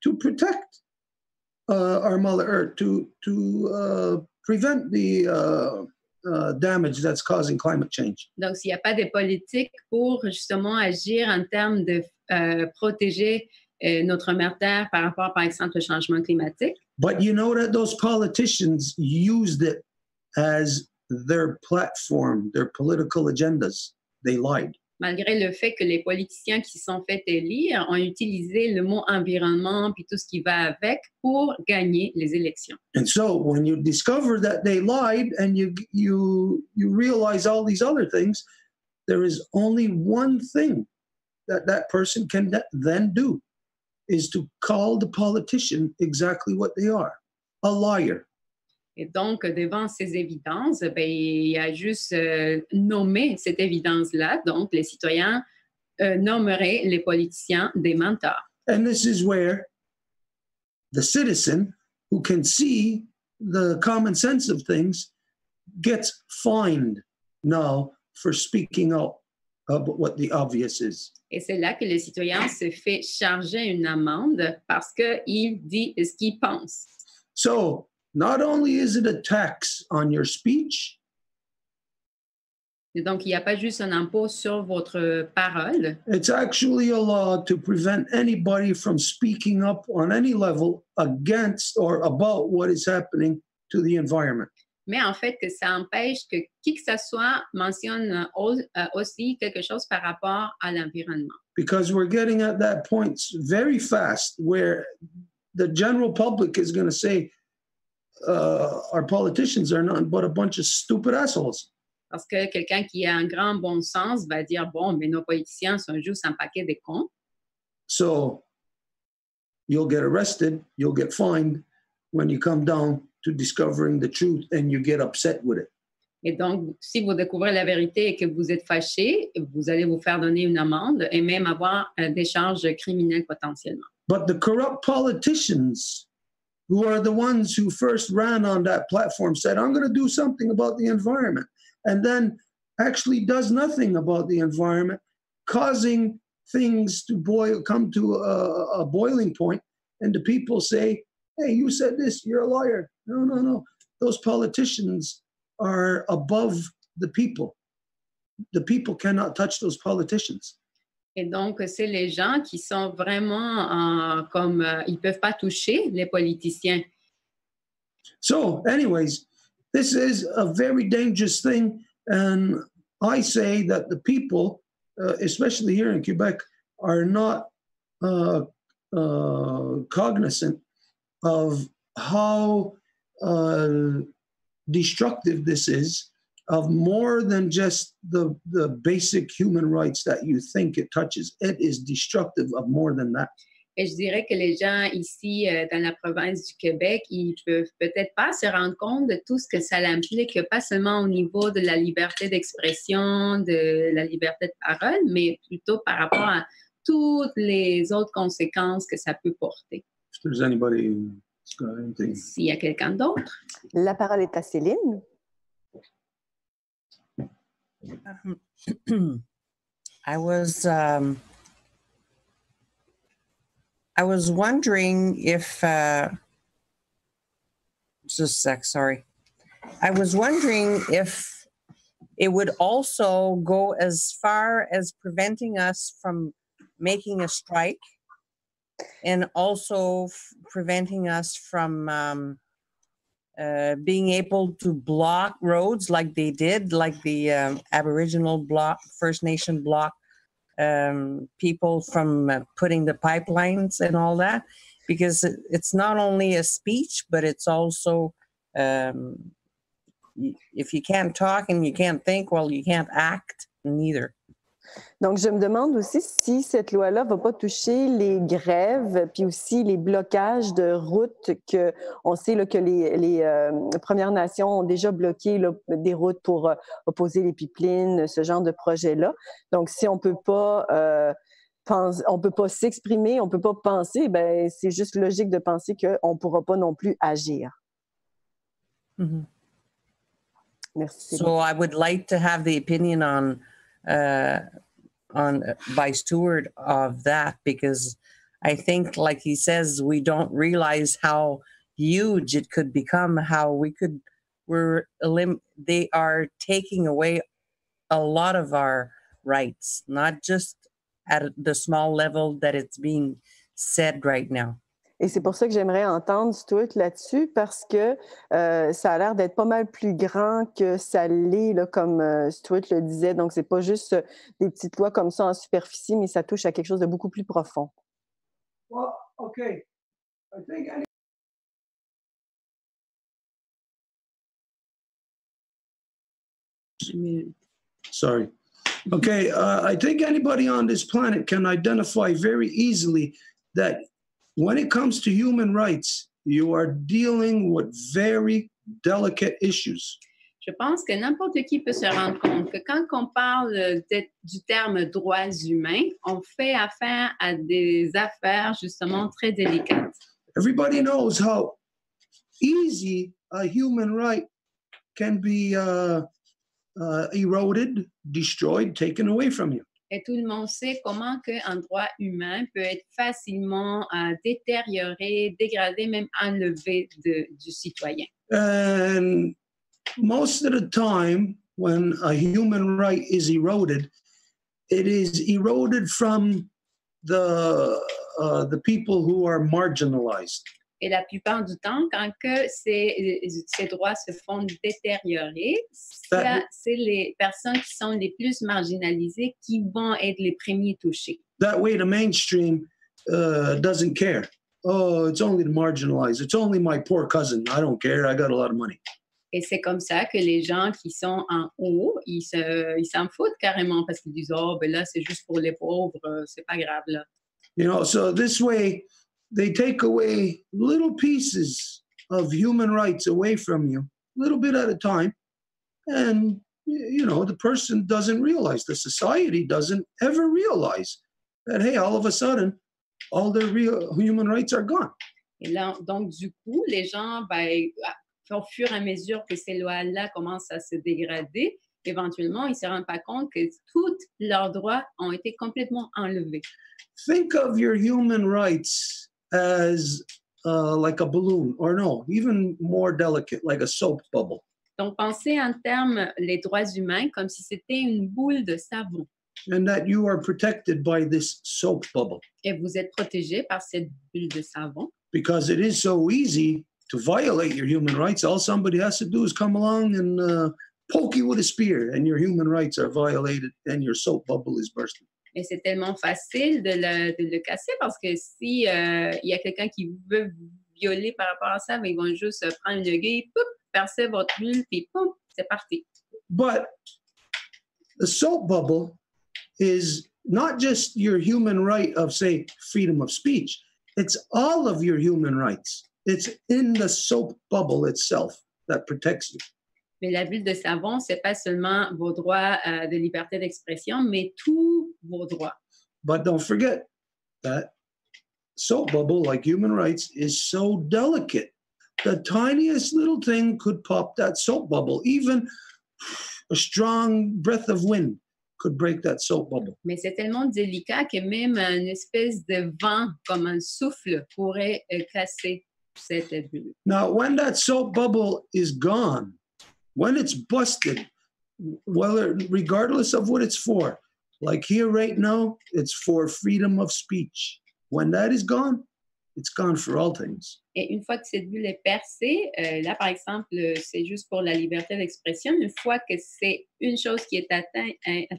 to protect our Mother Earth, to prevent the damage that's causing climate change. Donc, s'il n'y a pas de politique pour justement agir en termes de protéger notre mère terre par rapport, par exemple, au changement climatique. But you know that those politicians used it as their platform, their political agendas. They lied. Malgré le fait que les politiciens qui sont fait élire ont utilisé le mot environnement puis tout ce qui va avec pour gagner les élections. And so when you discover that they lied and you realize all these other things, there is only one thing that person can then do, is to call the politician exactly what they are, a liar. Et donc, devant ces évidences, ben, il y a juste nommé cette évidence-là. Donc, les citoyens nommeraient les politiciens des menteurs. And this is where the citizen who can see the common sense of things gets fined now for speaking out about what the obvious is. Et c'est là que le citoyen se fait charger une amende parce qu'il dit ce qu'il pense. So, not only is it a tax on your speech, Et donc, il n'y a pas juste un impôt sur votre parole, it's actually a law to prevent anybody from speaking up on any level against or about what is happening to the environment. mais en fait que ça empêche que qui que ce soit mentionne aussi quelque chose par rapport à l'environnement. Because we're getting at that point very fast where the general public is going to say, our politicians are nothing but a bunch of stupid assholes. Parce que quelqu'un qui a un grand bon sens va dire, bon, mais nos politiciens sont juste un paquet de cons. So you'll get arrested, you'll get fined when you come down to discovering the truth and you get upset with it. Et donc, si vous découvrez la vérité et que vous êtes fâché, vous allez vous faire donner une amende et même avoir des charges criminelles potentiellement. But the corrupt politicians, who are the ones who first ran on that platform, said, I'm going to do something about the environment, and then actually does nothing about the environment, causing things to come to a boiling point, and the people say, hey, you said this, you're a liar. No. Those politicians are above the people. The people cannot touch those politicians. Et donc, c'est les gens qui sont vraiment comme ils ne peuvent pas toucher les politiciens. So, anyways, this is a very dangerous thing. And I say that the people, especially here in Quebec, are not cognizant of how destructive this is, of more than just the basic human rights that you think it touches. It is destructive of more than that. Et je dirais que les gens ici dans la province du Québec, ils peuvent peut-être pas se rendre compte de tout ce que ça implique, pas seulement au niveau de la liberté d'expression, de la liberté de parole, mais plutôt par rapport à toutes les autres conséquences que ça peut porter. If there's anybody who's got anything. S'il y a quelqu'un d'autre. La parole est à Céline. I was wondering if just a sec, sorry. I was wondering if it would also go as far as preventing us from making a strike, and also preventing us from being able to block roads like they did, like the Aboriginal bloc, First Nation bloc people from putting the pipelines and all that, because it's not only a speech, but it's also, if you can't talk and you can't think, well, you can't act neither. Donc, je me demande aussi si cette loi-là ne va pas toucher les grèves, puis aussi les blocages de routes que on sait là, que les Premières Nations ont déjà bloqué là, des routes pour opposer les pipelines, ce genre de projet-là. Donc, si on peut pas s'exprimer, on peut pas penser, ben c'est juste logique de penser qu'on ne pourra pas non plus agir. Mm-hmm. Merci. So I would like to have the opinion on by Stuart of that, because I think, like he says, we don't realize how huge it could become, how they are taking away a lot of our rights, not just at the small level that it's being said right now. Et c'est pour ça que j'aimerais entendre Stuart là-dessus, parce que ça a l'air d'être pas mal plus grand que ça l'est, là, comme Stuart le disait. Donc, c'est pas juste des petites lois comme ça en superficie, mais ça touche à quelque chose de beaucoup plus profond. Well, okay. I think Sorry. Okay, I think anybody on this planet can identify very easily that when it comes to human rights, you are dealing with very delicate issues. Je pense que n'importe qui peut se rendre compte que quand on parle du terme droits humains, on fait affaire à des affaires justement très délicates. Everybody knows how easy a human right can be eroded, destroyed, taken away from you. Et tout le monde sait comment un droit humain peut être facilement détérioré, dégradé, même enlevé du citoyen. And most of the time, when a human right is eroded, it is eroded from the people who are marginalized. Et la plupart du temps, quand que ces droits se font détériorer, c'est les personnes qui sont les plus marginalisées qui vont être les premiers touchés. That way, the mainstream doesn't care. Oh, it's only the marginalized. It's only my poor cousin. I don't care. I got a lot of money. Et c'est comme ça que les gens qui sont en haut, ils s'en foutent carrément parce qu'ils disent « Oh, ben là, c'est juste pour les pauvres, c'est pas grave là. » You know, so this way, they take away little pieces of human rights away from you, a little bit at a time. And, you know, the person doesn't realize, the society doesn't ever realize that, hey, all of a sudden, all their real human rights are gone. Et là, donc, du coup, les gens, au fur et à mesure que ces lois-là commencent à se dégrader, éventuellement, ils ne se rendent pas compte que tous leurs droits ont été complètement enlevés. Think of your human rights as like a balloon, or no, even more delicate, like a soap bubble. Donc, pensez en termes les droits humains comme si c'était une boule de savon. And that you are protected by this soap bubble. Et vous êtes protégé par cette bulle de savon. Because it is so easy to violate your human rights. All somebody has to do is come along and poke you with a spear, and your human rights are violated, and your soap bubble is bursting. Et c'est tellement facile de le casser parce que si il y a quelqu'un qui veut violer par rapport à ça, ben, ils vont juste prendre une aiguille, poup, percer votre bulle, puis poum, c'est parti. But the soap bubble is not just your human right of, say, freedom of speech. It's all of your human rights. It's in the soap bubble itself that protects you. Mais la bulle de savon, c'est pas seulement vos droits de liberté d'expression, mais tous vos droits. But don't forget that soap bubble, like human rights, is so delicate. The tiniest little thing could pop that soap bubble. Even a strong breath of wind could break that soap bubble. Mais c'est tellement délicat que même une espèce de vent, comme un souffle, pourrait casser cette bulle. Now, when that soap bubble is gone, when it's busted, regardless of what it's for, like here right now, it's for freedom of speech. When that is gone, it's gone for all things. Et une fois que cette bulle est percée, là, par exemple, c'est juste pour la liberté d'expression. Une fois que c'est une chose qui est atteinte,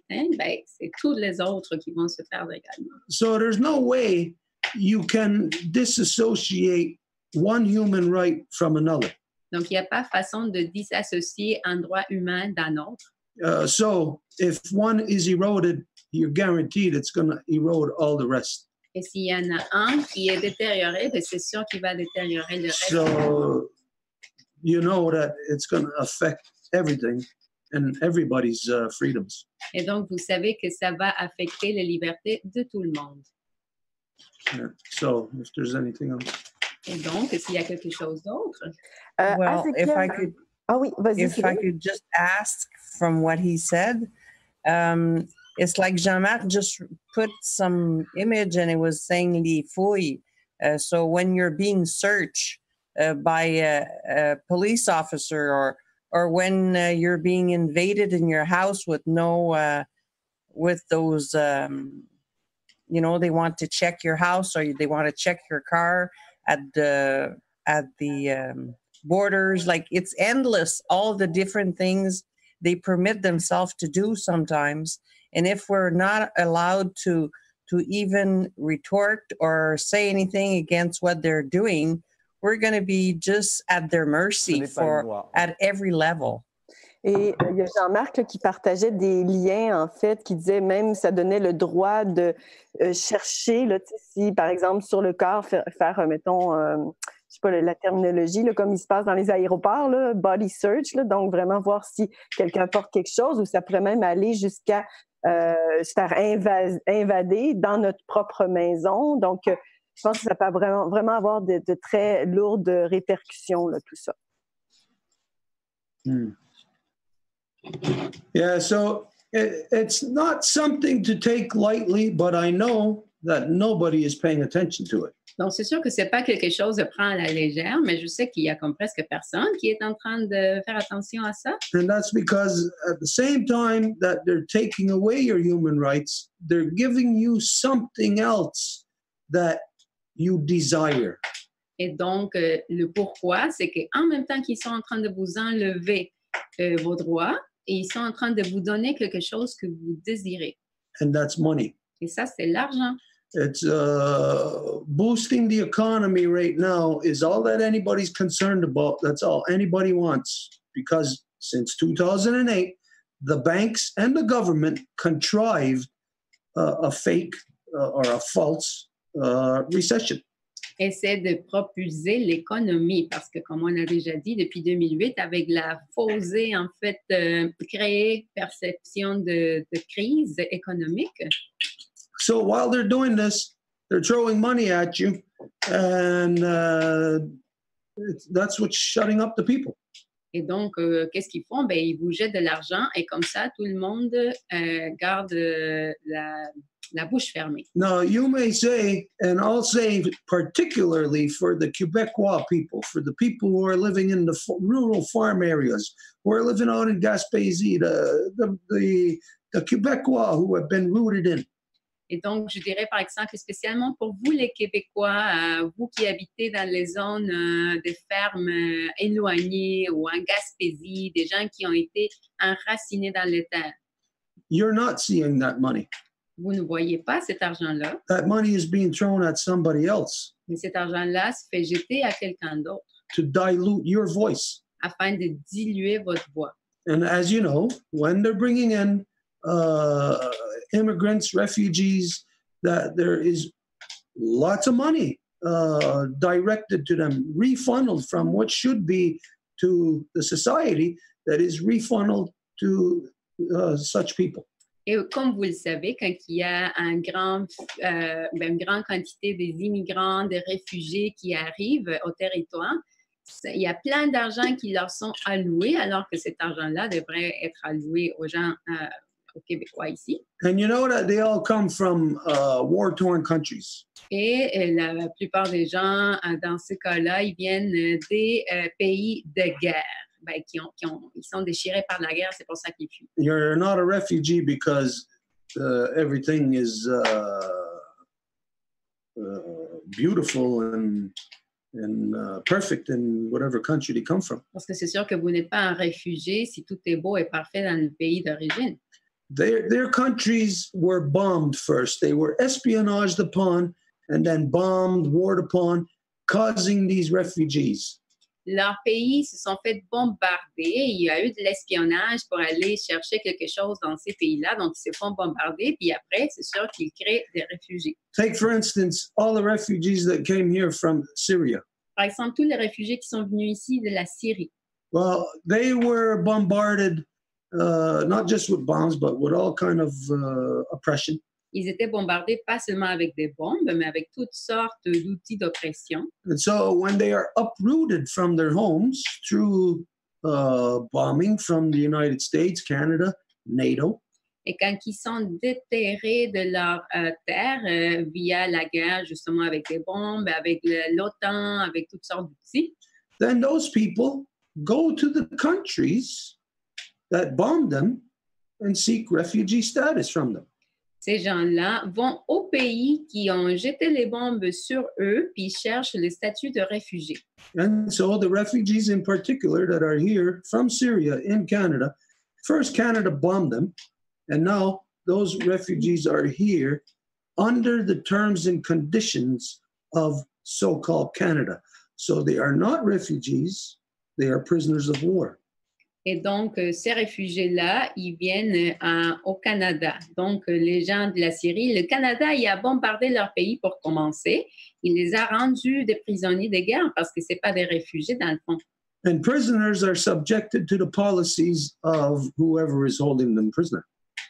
ben, c'est toutes les autres qui vont se faire également. So there's no way you can disassociate one human right from another. Donc, il n'y a pas façon de disassocier un droit humain d'un autre. So if one is eroded, you're guaranteed it's going to erode all the rest. Et s'il y en a un qui est détérioré, ben c'est sûr qu'il va détériorer le reste. So you know that it's going to affect everything and everybody's freedoms. Et donc, vous savez que ça va affecter les libertés de tout le monde. Yeah. So if there's anything else. Et donc, s'il y a quelque chose d'autre. Well, if I could, if I could just ask from what he said, it's like Jean-Marc just put some image and it was saying les fouilles. So when you're being searched by a police officer or when you're being invaded in your house with no, with those they want to check your house or they want to check your car at the borders. Like, it's endless, all the different things they permit themselves to do sometimes. And if we're not allowed to even retort or say anything against what they're doing, we're going to be just at their mercy at every level. Et il y a Jean-Marc là, qui partageait des liens, en fait, qui disait même ça donnait le droit de chercher, là, si, par exemple, sur le corps, faire mettons, je sais pas la terminologie, là, comme il se passe dans les aéroports, là, body search, là, donc vraiment voir si quelqu'un porte quelque chose, ou ça pourrait même aller jusqu'à se faire invader dans notre propre maison. Donc, je pense que ça peut vraiment avoir de très lourdes répercussions, là, tout ça. Yeah, so it's not something to take lightly, but I know that nobody is paying attention to it. Donc, c'est sûr que c'est pas quelque chose de prendre à la légère, mais je sais qu'il y a comme presque personne qui est en train de faire attention à ça. And that's because at the same time that they're taking away your human rights, they're giving you something else that you desire. Et donc, le pourquoi, c'est qu'en même temps qu'ils sont en train de vous enlever vos droits, et ils sont en train de vous donner quelque chose que vous désirez. And that's money. Et ça, c'est l'argent. It's boosting the economy right now is all that anybody's concerned about. That's all anybody wants. Because since 2008, the banks and the government contrived a fake or a false recession. Essaie de propulser l'économie parce que, comme on a déjà dit, depuis 2008, avec la faussée, en fait, créée perception de crise économique. So while they're doing this, they're throwing money at you, and that's what's shutting up the people. Et donc, qu'est-ce qu'ils font? Ben, ils vous jettent de l'argent et comme ça, tout le monde garde la bouche fermée. Now, you may say, and I'll say particularly for the Quebecois people, for the people who are living in the rural farm areas, who are living out in Gaspésie, the Quebecois who have been rooted in. Et donc, je dirais par exemple, spécialement pour vous les Québécois, vous qui habitez dans les zones de fermes éloignées ou en Gaspésie, des gens qui ont été enracinés dans les terres. You're not seeing that money. Vous ne voyez pas cet argent-là. That money is being thrown at somebody else. Mais cet argent-là se fait jeter à quelqu'un d'autre. To dilute your voice. Afin de diluer votre voix. And as you know, when they're bringing in immigrants, refugees, that there is lots of money directed to them, refunneled from what should be to the society, that is refunneled to such people. Et comme vous le savez, quand il y a une grande quantité des immigrants, des réfugiés qui arrivent au territoire, il y a plein d'argent qui leur sont alloués, alors que cet argent-là devrait être alloué aux gens aux Québécois ici. And you know that they all come from war-torn countries. Et la plupart des gens, dans ce cas-là, ils viennent des pays de guerre. Ben, ils sont déchirés par la guerre, c'est pour ça qu'ils fuient. You're not a refugee because everything is beautiful and perfect in whatever country they come from. Parce que c'est sûr que vous n'êtes pas un réfugié si tout est beau et parfait dans le pays d'origine. Their countries were bombed first. They were espionaged upon and then bombed, warred upon, causing these refugees. Leurs pays se sont fait bombarder. Il y a eu de l'espionnage pour aller chercher quelque chose dans ces pays-là. Donc, ils se font bombarder. Puis après, c'est sûr qu'ils créent des réfugiés. Take, for instance, all the refugees that came here from Syria. Par exemple, tous les réfugiés qui sont venus ici de la Syrie. Well, they were bombarded, not just with bombs, but with all kind of oppression. Ils étaient bombardés pas seulement avec des bombes, mais avec toutes sortes d'outils d'oppression. And so when they are uprooted from their homes through bombing from the United States, Canada, NATO. Et quand ils sont déterrés de leur terre via la guerre, justement avec des bombes, avec l'OTAN, avec toutes sortes d'outils. Then those people go to the countries that bombed them and seek refugee status from them. Ces gens-là vont au pays qui ont jeté les bombes sur eux, puis ils cherchent le statut de réfugié. And so the refugees in particular that are here from Syria in Canada, first Canada bombed them, and now those refugees are here under the terms and conditions of so-called Canada. So they are not refugees, they are prisoners of war. Et donc, ces réfugiés-là, ils viennent au Canada. Donc, les gens de la Syrie, le Canada, il a bombardé leur pays pour commencer. Il les a rendus des prisonniers de guerre parce que ce n'est pas des réfugiés dans le fond. And prisoners are subjected to the policies of whoever is holding them prisoner.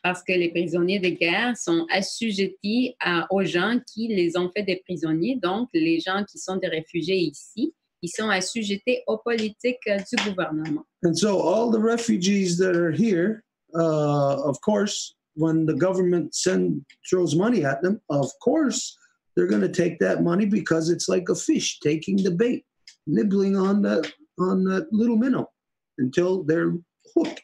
Parce que les prisonniers de guerre sont assujettis aux gens qui les ont fait des prisonniers. Donc, les gens qui sont des réfugiés ici, ils sont assujettés aux politiques du gouvernement. And so all the refugees that are here, of course, when the government throws money at them, of course, they're going to take that money because it's like a fish taking the bait, nibbling on that little minnow until they're hooked.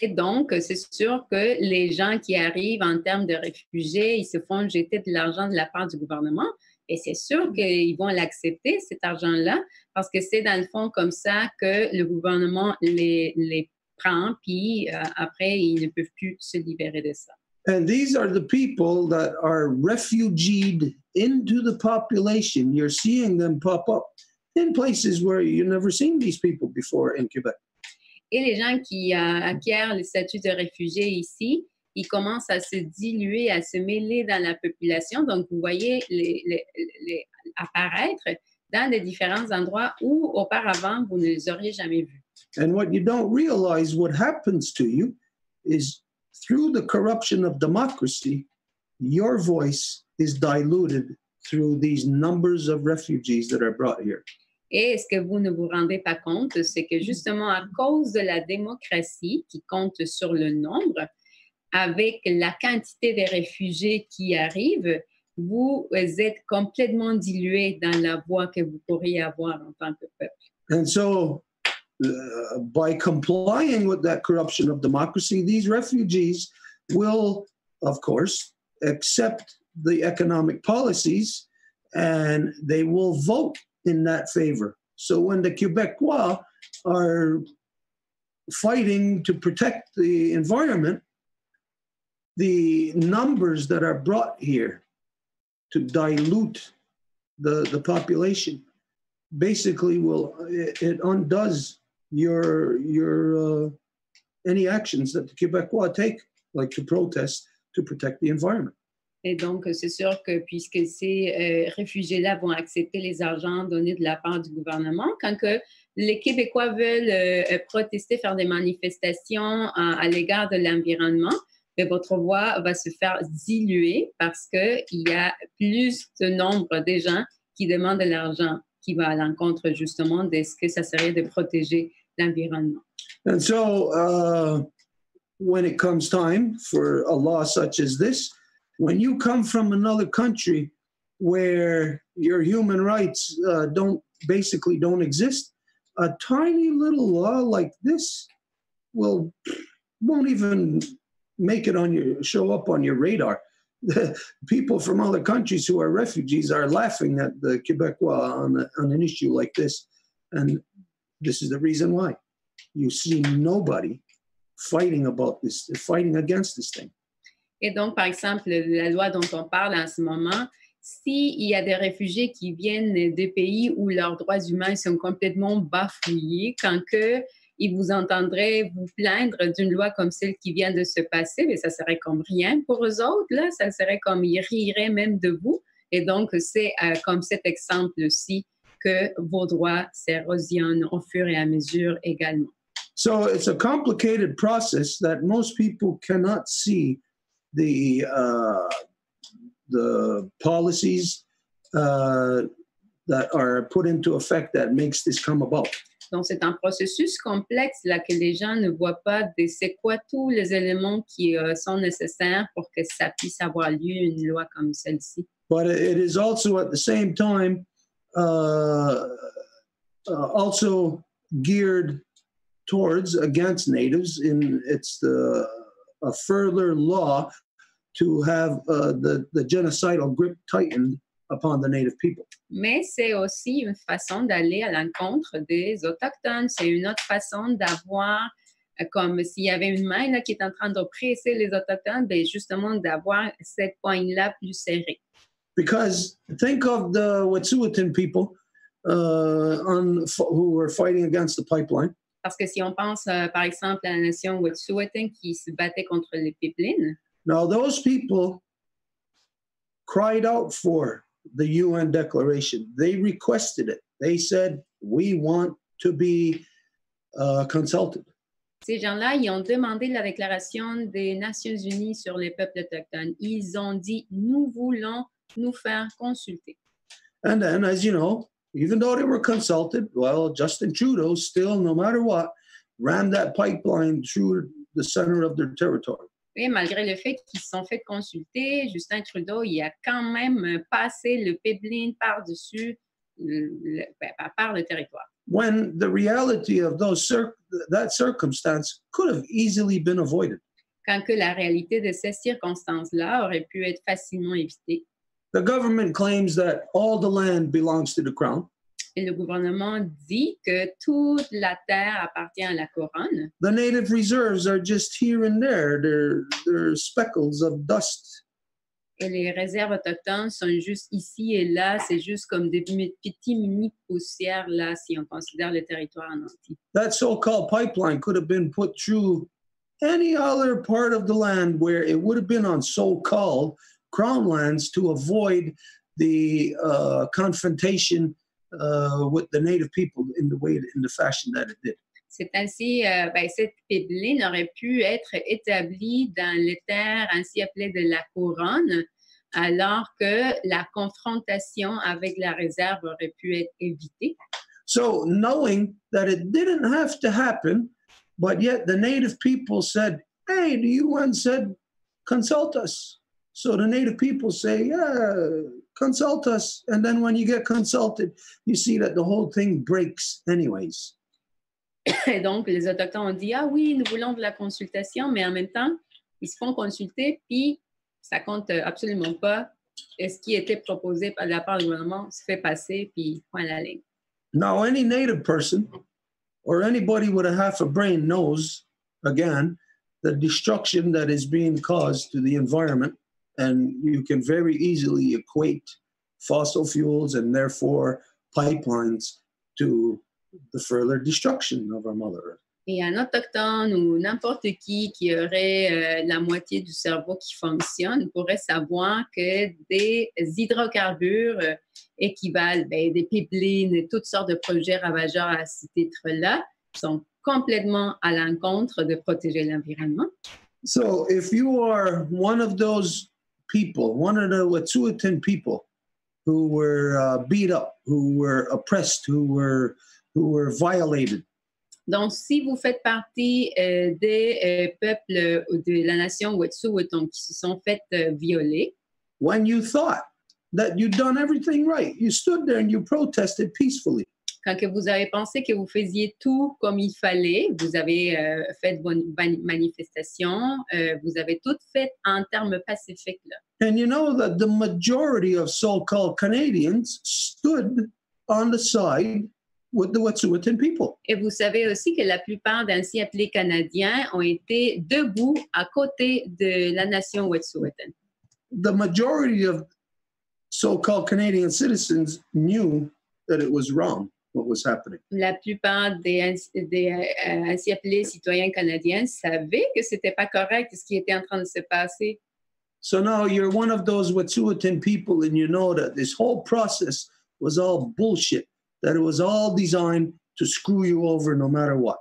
Et donc, c'est sûr que les gens qui arrivent en termes de réfugiés, ils se font jeter de l'argent de la part du gouvernement. Et c'est sûr qu'ils vont l'accepter, cet argent-là, parce que c'est dans le fond comme ça que le gouvernement les prend, puis après, ils ne peuvent plus se libérer de ça. And these are the people that are refugeed into the population. You're seeing them pop up in places where you've never seen these people before in Quebec. Et les gens qui acquièrent le statut de réfugié ici, ils commencent à se diluer, à se mêler dans la population. Donc, vous voyez les apparaître dans les différents endroits où, auparavant, vous ne les auriez jamais vus. And what you don't realize what happens to you is through the corruption of democracy, your voice is diluted through these numbers of refugees that are brought here. Et ce que vous ne vous rendez pas compte, c'est que justement à cause de la démocratie qui compte sur le nombre, avec la quantité de réfugiés qui arrivent, vous êtes complètement dilué dans la voix que vous pourriez avoir en tant que peuple. And so, by complying with that corruption of democracy, these refugees will, of course, accept the economic policies and they will vote in that favor. So when the Quebecois are fighting to protect the environment, the numbers that are brought here to dilute the population basically it undoes your any actions that the Quebecois take, like to protest to protect the environment. Et donc, c'est sûr que puisque ces réfugiés-là vont accepter les argents donnés de la part du gouvernement, quand que les Québécois veulent protester, faire des manifestations à l'égard de l'environnement, mais votre voix va se faire diluer parce qu'il y a plus de nombre de gens qui demandent de l'argent qui va à l'encontre justement de ce que ça serait de protéger l'environnement. And so, when it comes time for a law such as this, when you come from another country where your human rights don't exist, a tiny little law like this won't even make it show up on your radar. The people from other countries who are refugees are laughing at the Quebecois on an issue like this, and this is the reason why. You see nobody fighting against this thing. Et donc, par exemple, la loi dont on parle en ce moment, s'il y a des réfugiés qui viennent de pays où leurs droits humains sont complètement bafouillés, quand ils vous entendraient vous plaindre d'une loi comme celle qui vient de se passer, mais ça serait comme rien pour eux autres, là. Ça serait comme ils riraient même de vous. Et donc, c'est comme cet exemple-ci que vos droits s'érosionnent au fur et à mesure également. So it's a complicated process that most people cannot see the policies that are put into effect that makes this come about. Donc, c'est un processus complexe là, que les gens ne voient pas de c'est quoi tous les éléments qui sont nécessaires pour que ça puisse avoir lieu, une loi comme celle-ci. But it is also at the same time also geared towards against natives. It's a further law to have the genocidal grip tightened upon the native people. Mais c'est aussi une façon d'aller à l'encontre des Autochtones. C'est une autre façon d'avoir, comme s'il y avait une main là, qui est en train d'oppresser les Autochtones, ben justement d'avoir cette poigne-là plus serrée. Because think of the Wet'suwet'en people who were fighting against the pipeline. Parce que si on pense, par exemple, à la nation Wet'suwet'en qui se battait contre les pipelines, Now, those people cried out for the UN declaration. They requested it. They said, we want to be consulted. ces gens-là, ils ont demandé la déclaration des Nations Unies sur les peuples autochtones. Ils ont dit, nous voulons nous faire consulter. And then, as you know, even though they were consulted, well, Justin Trudeau still, no matter what, ran that pipeline through the center of their territory. Et malgré le fait qu'ils se sont fait consulter, Justin Trudeau, il a quand même passé le pipeline par-dessus par le territoire. When the reality of that circumstance could have easily been avoided. Quand que la réalité de ces circonstances-là aurait pu être facilement évitée. The government claims that all the land belongs to the crown. Et le gouvernement dit que toute la terre appartient à la couronne. The native reserves are just here and there. They're speckles of dust. Et les réserves autochtones sont juste ici et là. C'est juste comme des petits mini-poussières là, si on considère le territoire en entier. That so-called pipeline could have been put through any other part of the land where it would have been on so-called crown lands to avoid the confrontation with the native people in the fashion that it did. C'est ainsi, cette pipeline aurait pu être établie dans les terres ainsi appelées de la couronne, alors que la confrontation avec la réserve aurait pu être évitée. So knowing that it didn't have to happen, but yet the native people said, hey, the UN said, consult us. So the native people say, yeah, consult us. And then when you get consulted, you see that the whole thing breaks anyways. Et donc, les Autochtones ont dit, ah oui, nous voulons de la consultation, mais en même temps, ils se font consulter, puis ça compte absolument pas. Et ce qui était proposé par la part du gouvernement se fait passer, puis point à la ligne. Now, any native person or anybody with a half a brain knows, again, the destruction that is being caused to the environment. And you can very easily equate fossil fuels and therefore pipelines to the further destruction of our Mother Earth. Et un autochtone ou n'importe qui aurait la moitié du cerveau qui fonctionne pourrait savoir que des hydrocarbures équivalent des pipelines et toutes sortes de projets ravageurs à ce titre-là sont complètement à l'encontre de protéger l'environnement. So if you are one of those people, one of the Wet'suwet'en people who were beat up, who were oppressed, who were violated. Donc, si vous faites partie des peuples de la nation Wet'suwet'en qui se sont fait violer, when you thought that you'd done everything right, you stood there and you protested peacefully. Quand que vous avez pensé que vous faisiez tout comme il fallait, vous avez fait de manifestations, vous avez tout fait en termes pacifiques. Là. And you know that the majority of so-called Canadians stood on the side with the Wet'suwet'en people. Et vous savez aussi que la plupart d'ainsi appelés Canadiens ont été debout à côté de la nation Wet'suwet'en. The majority of so-called Canadian citizens knew that it was wrong. What was happening. La plupart des ainsi appelés citoyens canadiens savaient que c'était pas correct ce qui était en train de se passer. So now you're one of those Wet'suwet'en people and you know that this whole process was all bullshit, that it was all designed to screw you over no matter what.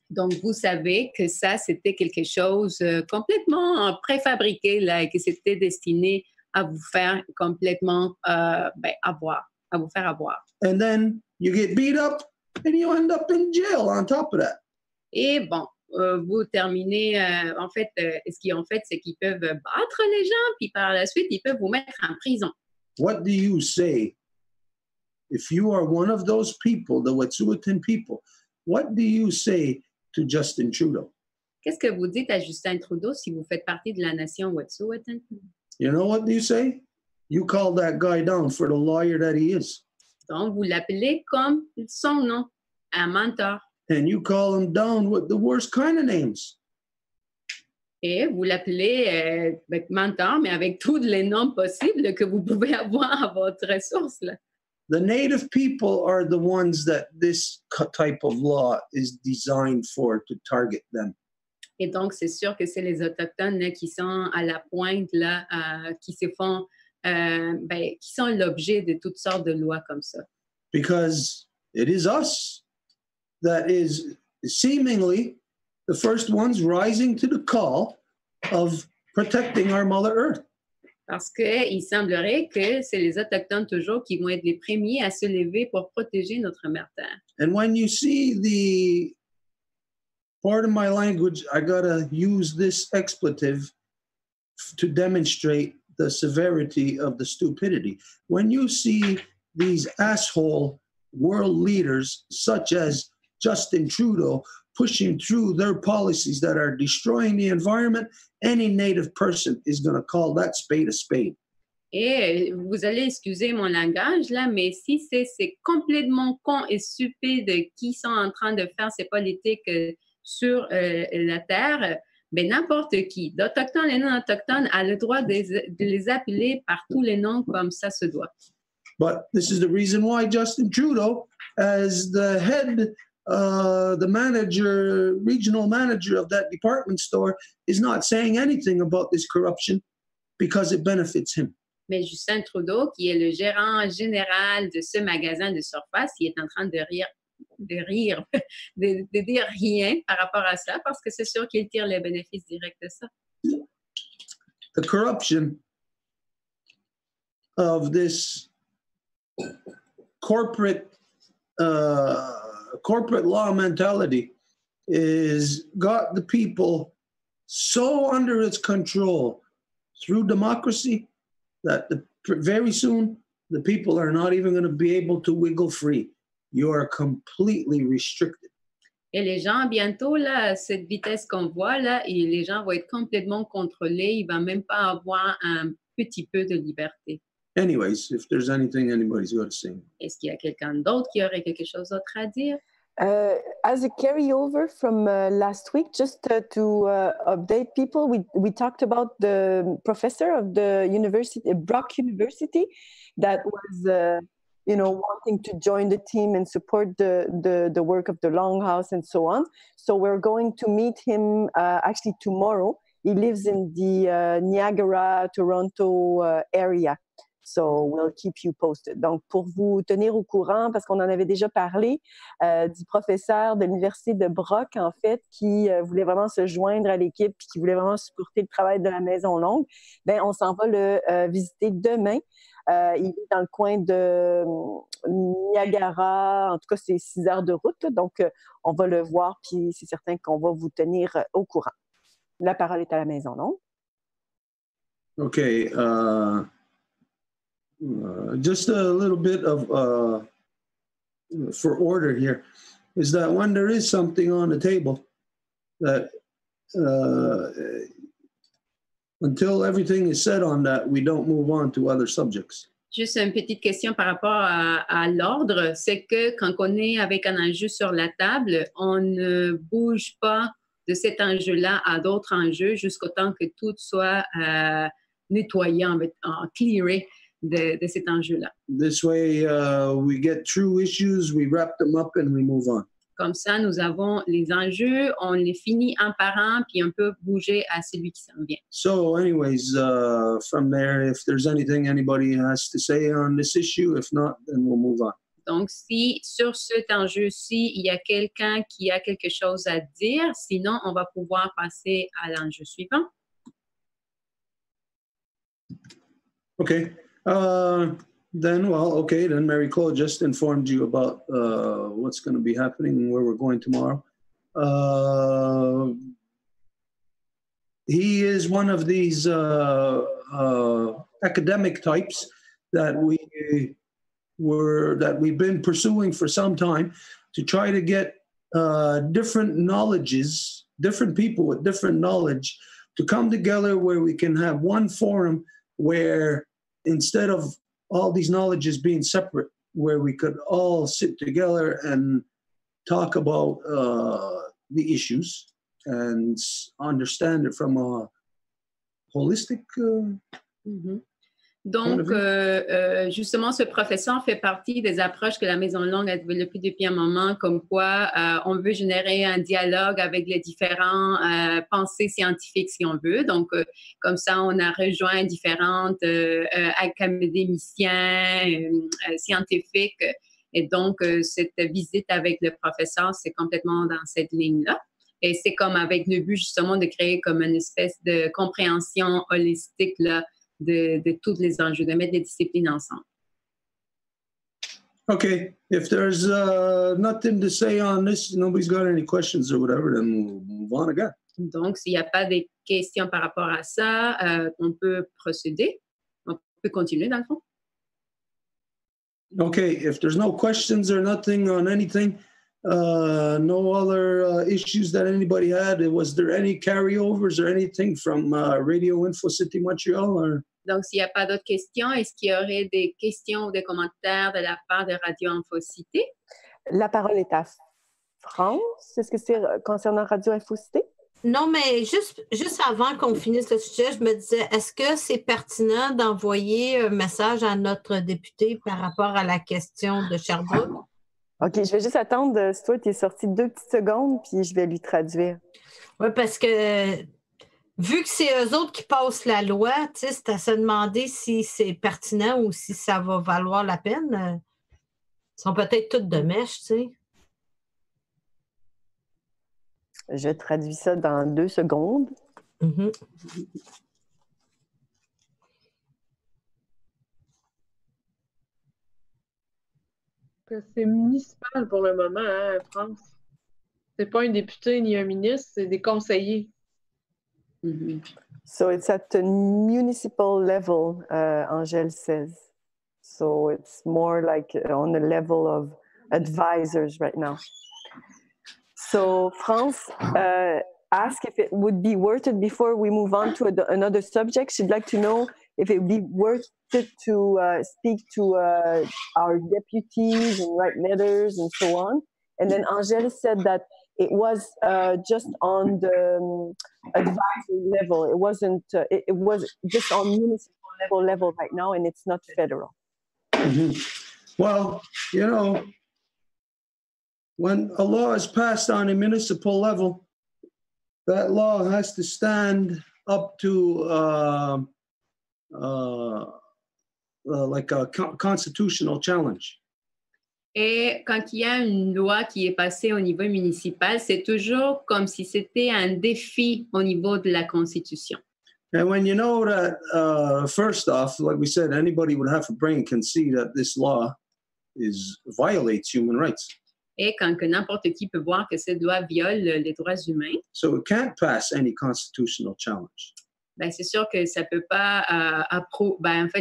Donc, vous savez que ça, c'était quelque chose complètement préfabriqué là, et que c'était destiné à vous faire complètement avoir, à vous faire avoir. And then you get beat up and you end up in jail on top of that. Et bon, vous terminez, en fait, ce qu'ils ont fait, c'est qu'ils peuvent battre les gens, puis par la suite, ils peuvent vous mettre en prison. What do you say if you are one of those people, the Wet'suwet'en people? What do you say to Justin Trudeau? Qu'est-ce que vous dites à Justin Trudeau si vous faites partie de la nation Wet'suwet'en? You know what you say? You call that guy down for the lawyer that he is. Donc, vous l'appelez comme son nom, un menteur. And you call him down with the worst kind of names. Et vous l'appelez menteur, mais avec tous les noms possibles que vous pouvez avoir à votre ressource. Là. The native people are the ones that this type of law is designed for, to target them. Et donc, c'est sûr que c'est les Autochtones là, qui sont à la pointe, là, qui se font, qui sont l'objet de toutes sortes de lois comme ça. Because it is us that is seemingly the first ones rising to the call of protecting our Mother Earth. Parce qu'il semblerait que c'est les Autochtones toujours qui vont être les premiers à se lever pour protéger notre mère Terre. And when you see the, part of my language, I gotta use this expletive to demonstrate the severity of the stupidity. When you see these asshole world leaders such as Justin Trudeau pushing through their policies that are destroying the environment, any native person is going to call that spade a spade. Et vous allez excuser mon langage, là, mais si c'est complètement con et stupide qui sont en train de faire ces politiques sur la Terre, ben n'importe qui, d'Autochtones et non-Autochtones, a le droit de les appeler par tous les noms comme ça se doit. But this is the reason why Justin Trudeau, as the head the manager, regional manager of that department store, is not saying anything about this corruption because it benefits him. Mais Justin Trudeau, qui est le gérant général de ce magasin de surface, il est en train de dire rien par rapport à ça, parce que c'est sûr qu'il tire les bénéfices directs de ça. The corruption of this corporate law mentality is got the people so under its control through democracy that very soon the people are not even going to be able to wiggle free. You are completely restricted. Et les gens, bientôt, là, à cette vitesse qu'on voit, là, et les gens vont être complètement contrôlés. Il ne va même pas avoir un petit peu de liberté. Anyways, if there's anything anybody's got to say. Est-ce qu'il y a quelqu'un d'autre qui aurait quelque chose d'autre à dire? As a carryover from last week, just to update people, we talked about the professor of the university, Brock University, that was, wanting to join the team and support the work of the Longhouse and so on. So we're going to meet him actually tomorrow. He lives in the Niagara, Toronto area. So we'll keep you posted. Donc, pour vous tenir au courant, parce qu'on en avait déjà parlé, du professeur de l'Université de Brock, en fait, qui voulait vraiment se joindre à l'équipe et qui voulait vraiment supporter le travail de la Maison Longue, on s'en va le visiter demain. Il est dans le coin de Niagara. En tout cas, c'est 6 heures de route. Donc, on va le voir, puis c'est certain qu'on va vous tenir au courant. La parole est à la Maison Longue. OK. Just a little bit of, for order here, is that when there is something on the table, that until everything is said on that, we don't move on to other subjects. Juste une petite question par rapport à l'ordre, c'est que quand on est avec un enjeu sur la table, on ne bouge pas de cet enjeu-là à d'autres enjeux jusqu'au temps que tout soit nettoyé, clearé de cet enjeu-là. This way, we get through issues, we wrap them up, and we move on. Comme ça, nous avons les enjeux, on les finit un par un, puis on peut bouger à celui qui s'en vient. So anyways, from there, if there's anything anybody has to say on this issue, if not, then we'll move on. Donc, si sur cet enjeu-ci, il y a quelqu'un qui a quelque chose à dire, sinon, on va pouvoir passer à l'enjeu suivant. Okay. Then Mary Claude just informed you about what's going to be happening and where we're going tomorrow. He is one of these academic types that we've been pursuing for some time to try to get different knowledges different people with different knowledge to come together where we can have one forum where instead of all these knowledges being separate, where we could all sit together and talk about the issues and understand it from a holistic Donc, justement, ce professeur fait partie des approches que la Maison Longue a développées depuis un moment, comme quoi on veut générer un dialogue avec les différents pensées scientifiques, si on veut. Donc, comme ça, on a rejoint différentes académiciens, scientifiques. Et donc, cette visite avec le professeur, c'est complètement dans cette ligne-là. Et c'est comme avec le but, justement, de créer comme une espèce de compréhension holistique, là, de tous les enjeux, de mettre les disciplines ensemble. Okay, if there's nothing to say on this, nobody's got any questions or whatever, then we'll move on again. Donc, s'il n'y a pas de questions par rapport à ça, on peut procéder. On peut continuer, dans le fond. Okay, if there's no questions or nothing on anything, no other issues that anybody had, was there any carryovers or anything from Radio-Infocite Montreal? Or? Donc, s'il n'y a pas d'autres questions, est-ce qu'il y aurait des questions ou des commentaires de la part de Radio-Infocite? La parole est à France. Est-ce que c'est concernant Radio-Infocite? Non, mais juste avant qu'on finisse le sujet, je me disais, est-ce que c'est pertinent d'envoyer un message à notre député par rapport à la question de Sherbrooke? OK, je vais juste attendre. Stuart est sorti 2 petites secondes, puis je vais lui traduire. Oui, parce que vu que c'est eux autres qui passent la loi, c'est à se demander si c'est pertinent ou si ça va valoir la peine. Ils sont peut-être toutes de mèche, tu sais. Je traduis ça dans 2 secondes. Mm-hmm. C'est municipal pour le moment, hein, en France. C'est pas un député ni un ministre, c'est des conseillers. Mm-hmm. So it's at the municipal level, Angèle says. So it's more like on the level of advisors right now. So France asked if it would be worth it before we move on to another subject. She'd like to know if it would be worth it to speak to our deputies and write letters and so on. And then Angèle said that it was just on the advisory level. It wasn't. It was just on municipal level right now, and it's not federal. Mm-hmm. Well, you know, when a law is passed on a municipal level, that law has to stand up to like a constitutional challenge. Et quand il y a une loi qui est passée au niveau municipal, c'est toujours comme si c'était un défi au niveau de la Constitution. And when you know that, first off, like we said, anybody with half a brain can see that this law violates human rights. Et quand que n'importe qui peut voir que cette loi viole les droits humains. So it can't pass any constitutional challenge. Ben, c'est sûr que ça peut pas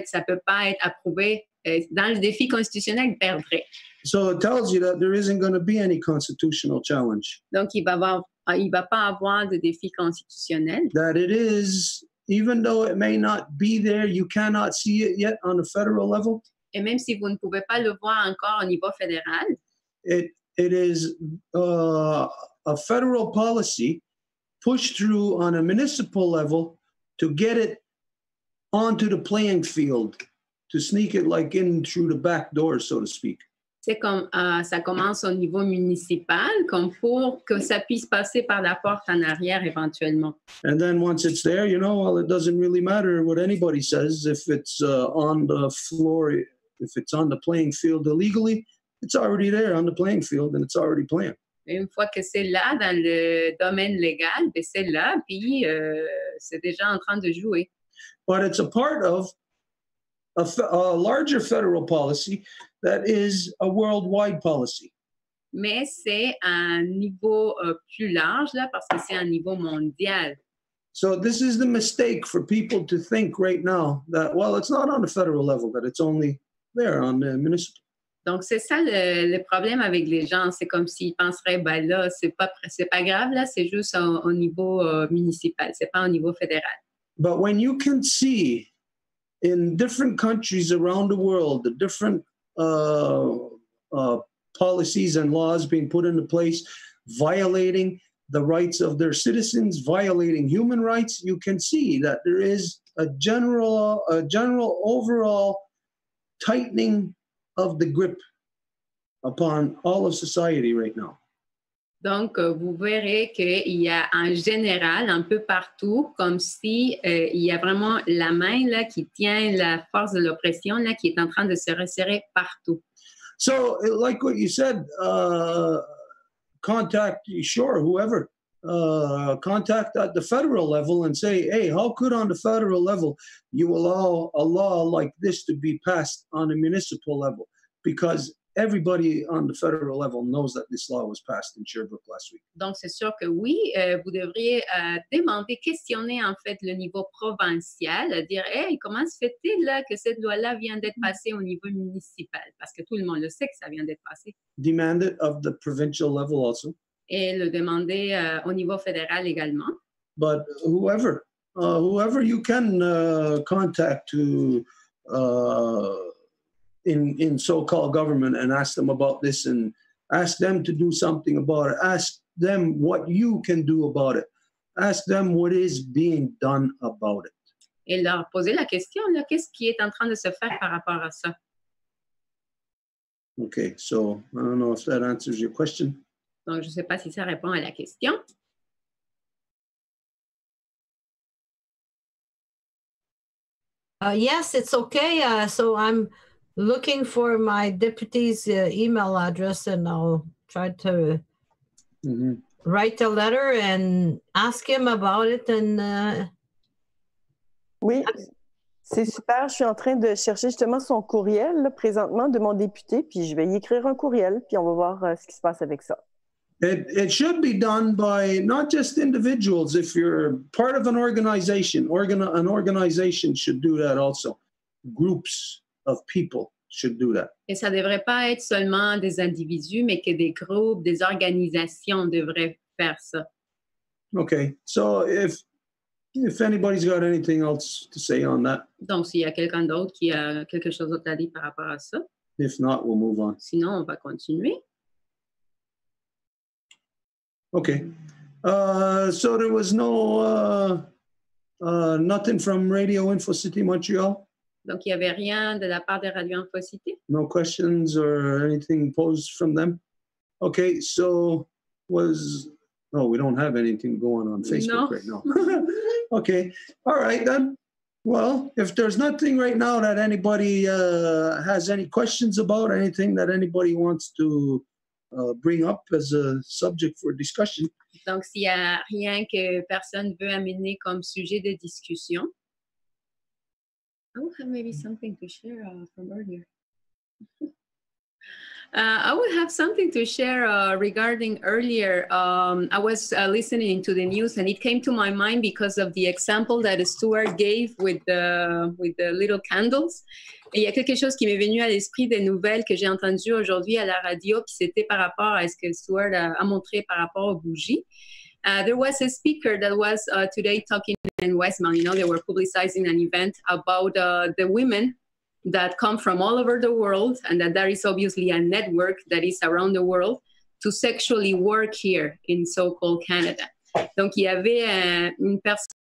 ça peut pas être approuvé dans le défi constitutionnel, il perdrait. So it tells you that there isn't going to be any constitutional challenge. Donc il va pas avoir de défi constitutionnel. That it is, even though it may not be there, you cannot see it yet on a federal level. Et même si vous ne pouvez pas le voir encore au niveau fédéral. It is a federal policy pushed through on a municipal level to get it onto the playing field, to sneak it like in through the back door, so to speak. C'est comme ça commence au niveau municipal, comme pour que ça puisse passer par la porte en arrière éventuellement. And then once it's there, you know, well, it doesn't really matter what anybody says. If it's on the floor, if it's on the playing field illegally, it's already there on the playing field and it's already playing. Et une fois que c'est là, dans le domaine légal, ben c'est là, puis c'est déjà en train de jouer. But it's a part of a larger federal policy that is a worldwide policy. Mais c'est un niveau plus large, là, parce que c'est un niveau mondial. So this is the mistake for people to think right now that, well, it's not on the federal level, that it's only there on the municipal. Donc, c'est ça le problème avec les gens. C'est comme s'ils penseraient, ben là, c'est pas grave, là, c'est juste au niveau municipal, c'est pas au niveau fédéral. But when you can see in different countries around the world, the different policies and laws being put into place, violating the rights of their citizens, violating human rights, you can see that there is a general overall tightening of the grip upon all of society right now. Donc, vous verrez qu'il y a en général, un peu partout, comme si il y a vraiment la main là, qui tient la force de l'oppression là, qui est en train de se resserrer partout. So, like what you said, contact, sure, whoever, contact at the federal level and say, hey, how could on the federal level you allow a law like this to be passed on a municipal level? Because everybody on the federal level knows that this law was passed in Sherbrooke last week. Donc, c'est sûr que oui, vous devriez demander, questionner en fait le niveau provincial, dire, hey, comment se fait-il là, que cette loi-là vient d'être passée au niveau municipal? Parce que tout le monde le sait que ça vient d'être passé. Demand it of the provincial level also. Et le demander au niveau fédéral également. But whoever you can contact to in so-called government and ask them about this and ask them to do something about it. Ask them what you can do about it. Ask them what is being done about it. Et leur poser la question, là, qu'est-ce qui est en train de se faire par rapport à ça? Okay, so I don't know if that answers your question. Donc, je ne sais pas si ça répond à la question. Yes, it's okay. So I'm looking for my deputy's email address, and I'll try to write a letter and ask him about it. And oui, c'est super. Je suis en train de chercher justement son courriel là, présentement de mon député, puis je vais y écrire un courriel, puis on va voir ce qui se passe avec ça. It should be done by not just individuals. If you're part of an organization, an organization should do that also. Groups of people should do that. Et ça ne devrait pas être seulement des individus, mais que des groupes, des organisations devraient faire ça. Okay, so if anybody's got anything else to say on that. Donc, s'il y a quelqu'un d'autre qui a quelque chose d'autre à dire par rapport à ça. If not, we'll move on. Sinon, on va continuer. Okay. So there was no nothing from Radio-Infocite Montreal? Donc, il n'y avait rien de la part de Radio-Infocite? No questions or anything posed from them? Okay, so we don't have anything going on Facebook right now. Okay, all right then. Well, if there's nothing right now that anybody has any questions about, anything that anybody wants to bring up as a subject for discussion. Donc, s'il n'y a rien que personne veut amener comme sujet de discussion. I will have maybe something to share from earlier. I would have something to share regarding earlier. I was listening to the news and it came to my mind because of the example that Stuart gave with the little candles. Et il y a quelque chose qui m'est venu à l'esprit des nouvelles que j'ai entendues aujourd'hui à la radio, puis c'était par rapport à ce que Stuart a montré par rapport aux bougies. There was a speaker that was today talking in Westmount. You know, they were publicizing an event about the women that come from all over the world, and that there is obviously a network that is around the world to sexually work here in so-called Canada. Donc, il y avait une personne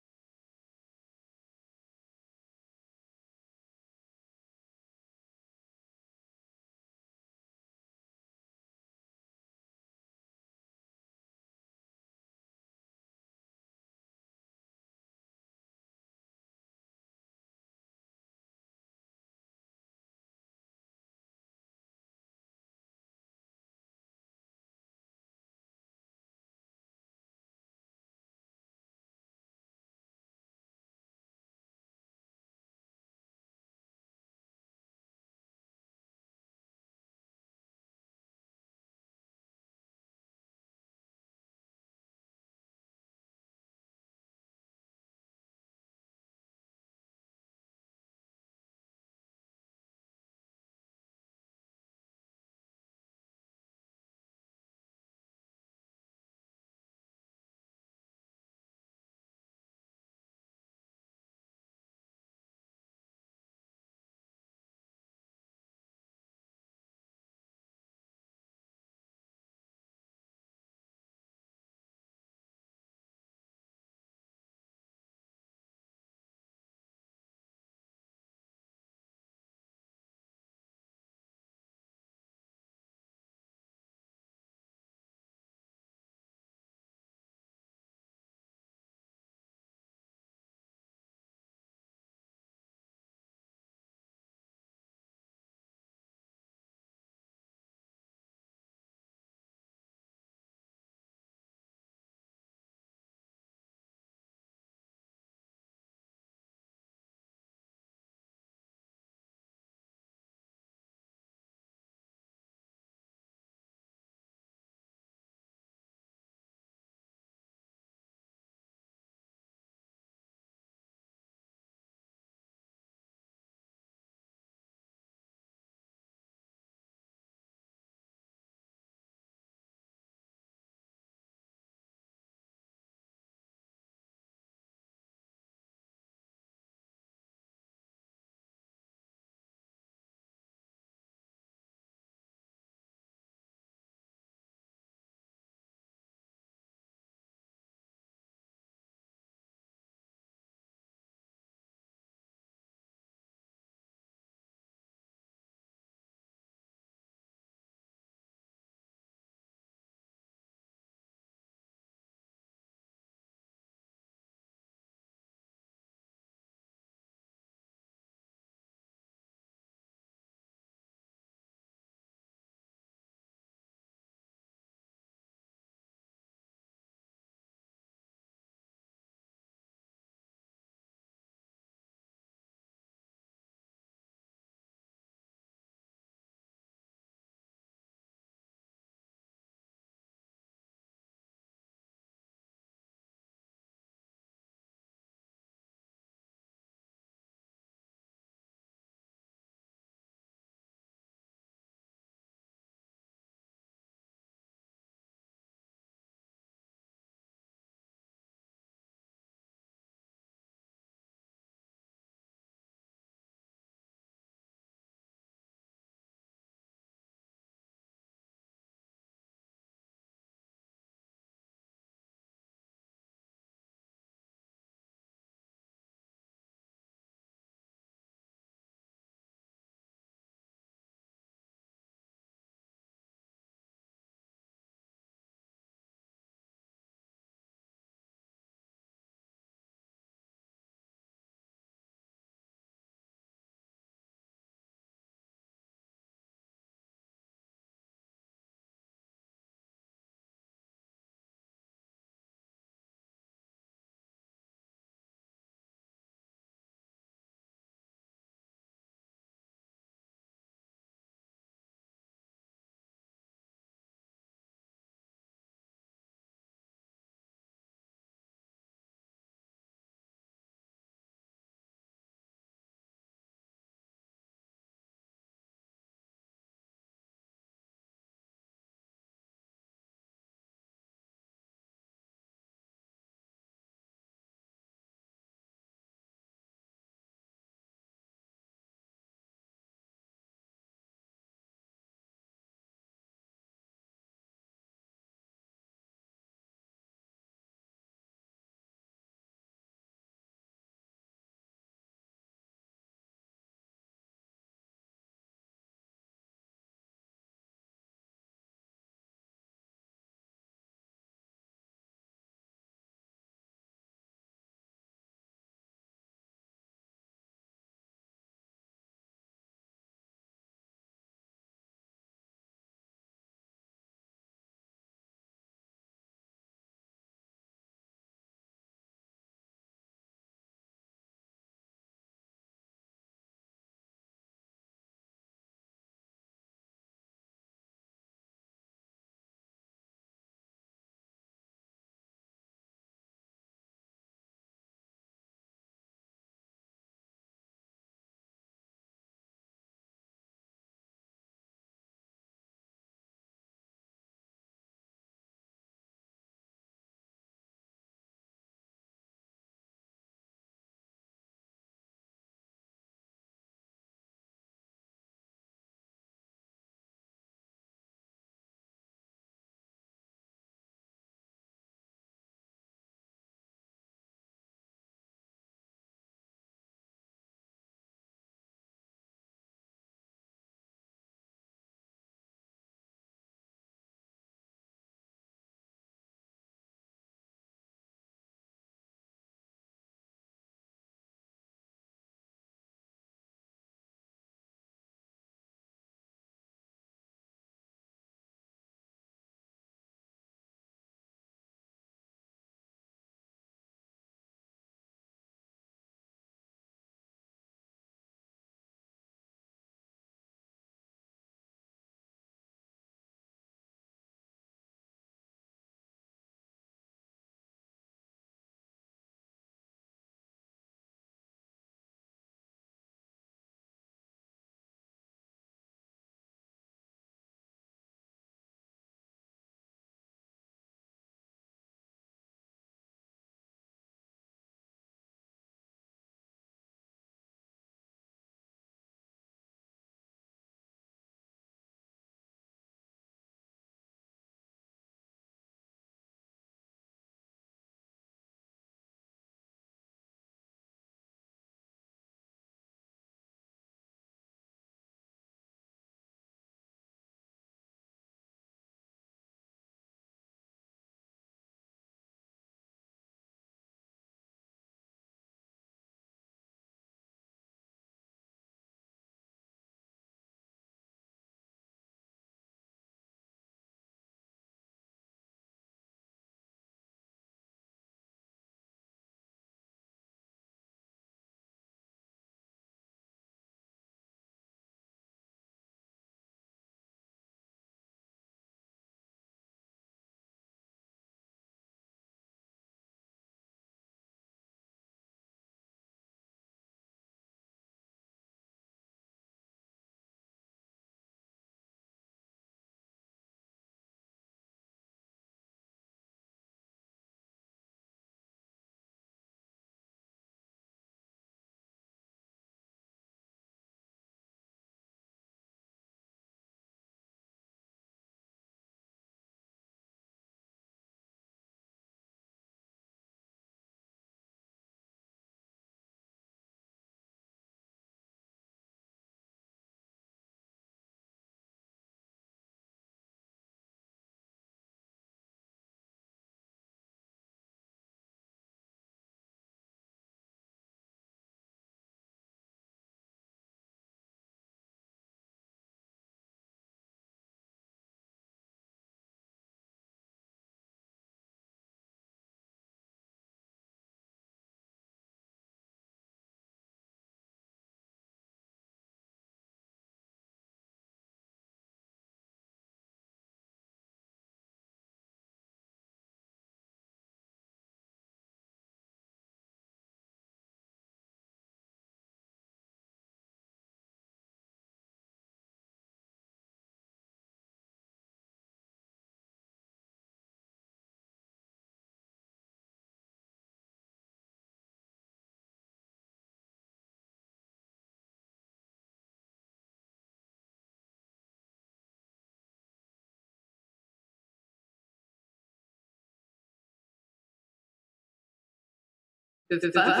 peuvent pas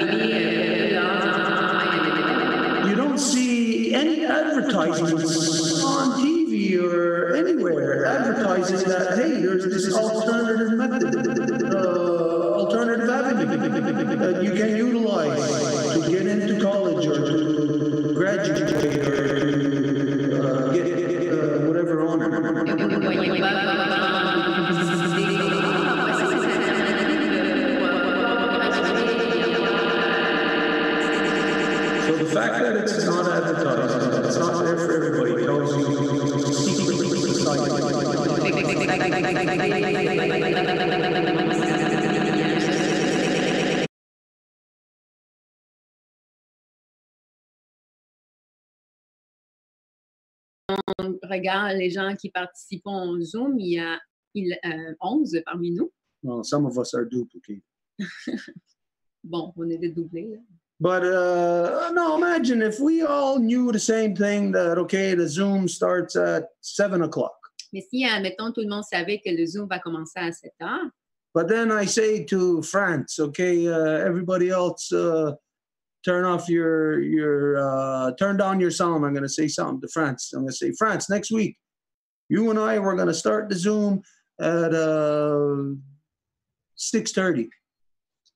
payer You don't see any advertisements on TV or anywhere advertising that, hey, there's this alternative method, alternative avenue that you can utilize to get into college or to graduate or to get whatever honor. So the fact that it's not advertised, it's not there for everybody, tells you secret society. On regarde les gens qui participent au Zoom, il y a 11 parmi nous. Well, some of us are duplicated. Bon, on est dédoublés, là. But no, imagine if we all knew the same thing, that, okay, the Zoom starts at 7 o'clock. Mais si, admettons, tout le monde savait que le Zoom va commencer à 7 heures, But then I say to France, okay, everybody else, turn off turn down your sound. I'm going to say something to France. I'm going to say, France, next week, you and I, we're going to start the Zoom at 6:30.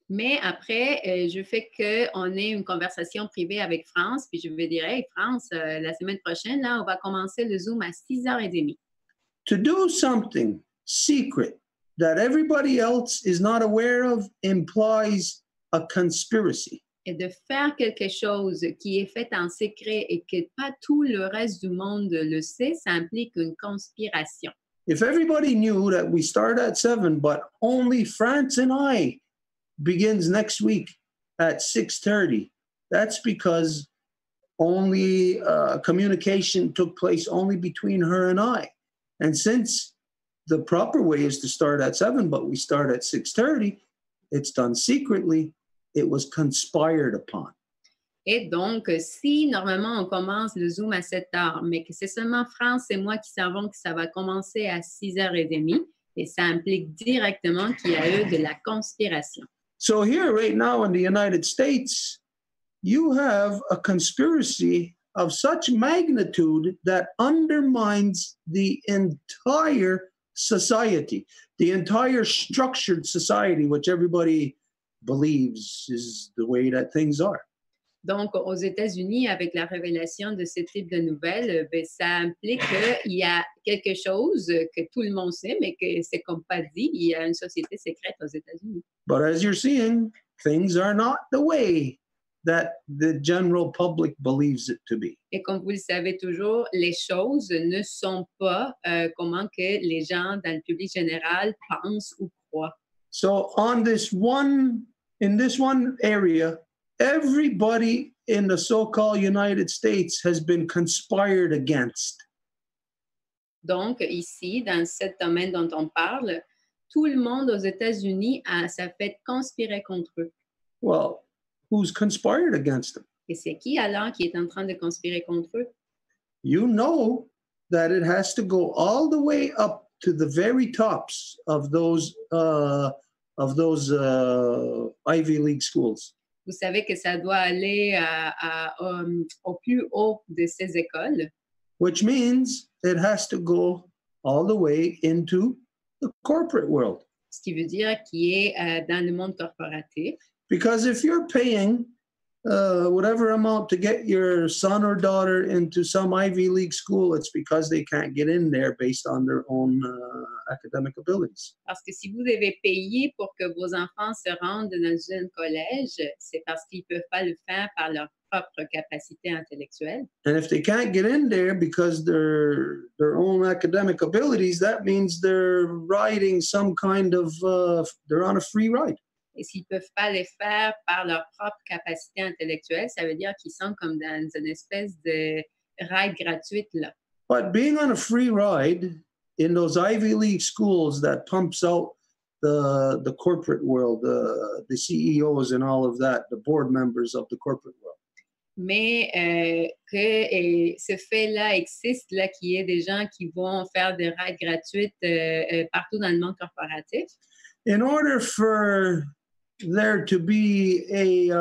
mais après, je fais qu'on ait une conversation privée avec France, puis je vais dire, hey, France, la semaine prochaine, là, on va commencer le Zoom à 6h30. To do something secret that everybody else is not aware of implies a conspiracy. Et de faire quelque chose qui est fait en secret et que pas tout le reste du monde le sait, ça implique une conspiration. If everybody knew that we start at 7, but only France and I begins next week at 6:30, that's because only communication took place only between her and I. And since the proper way is to start at 7, but we start at 6:30, it's done secretly. It was conspired upon. Et donc, si normalement on commence le Zoom à 7 heures, mais que c'est seulement France et moi qui savons que ça va commencer à 6h30, et ça implique directement qu'il y a eu de la conspiration. So here, right now in the United States, you have a conspiracy of such magnitude that undermines the entire society, the entire structured society, which everybody believes is the way that things are. Donc, aux États-Unis, avec la révélation de ce type de nouvelles, ben, ça implique qu'il y a quelque chose que tout le monde sait, mais que c'est comme pas dit, il y a une société secrète aux États-Unis. But as you're seeing, things are not the way that the general public believes it to be. Et comme vous le savez toujours, les choses ne sont pas comment que les gens dans le public général pensent ou croient. So in this one area, everybody in the so-called United States has been conspired against. Donc, ici, dans ce domaine dont on parle, tout le monde aux États-Unis ça fait conspirer contre eux. Well, who's conspired against them? Et c'est qui alors qui est en train de conspirer contre eux? You know that it has to go all the way up to the very tops of those Ivy League schools. Vous savez que ça doit aller au plus haut de ces écoles. Which means it has to go all the way into the corporate world. Ce qui veut dire qu'il est dans le monde corporatif. Because if you're paying whatever amount to get your son or daughter into some Ivy League school, it's because they can't get in there based on their own academic abilities. Parce que si vous devez payer pour que vos enfants se rendent dans un collège, c'est parce qu'ils ne peuvent pas le faire par leur propre capacité intellectuelle. And if they can't get in there because their own academic abilities, that means they're riding some kind of, they're on a free ride. Et s'ils ne peuvent pas les faire par leur propre capacité intellectuelle, ça veut dire qu'ils sont comme dans une espèce de ride gratuite, là. But being on a free ride in those Ivy League schools that pumps out the corporate world, the CEOs and all of that, the board members of the corporate world. Mais que ce fait-là existe, là, qu'il y ait des gens qui vont faire des rides gratuites partout dans le monde corporatif. In order for there to be a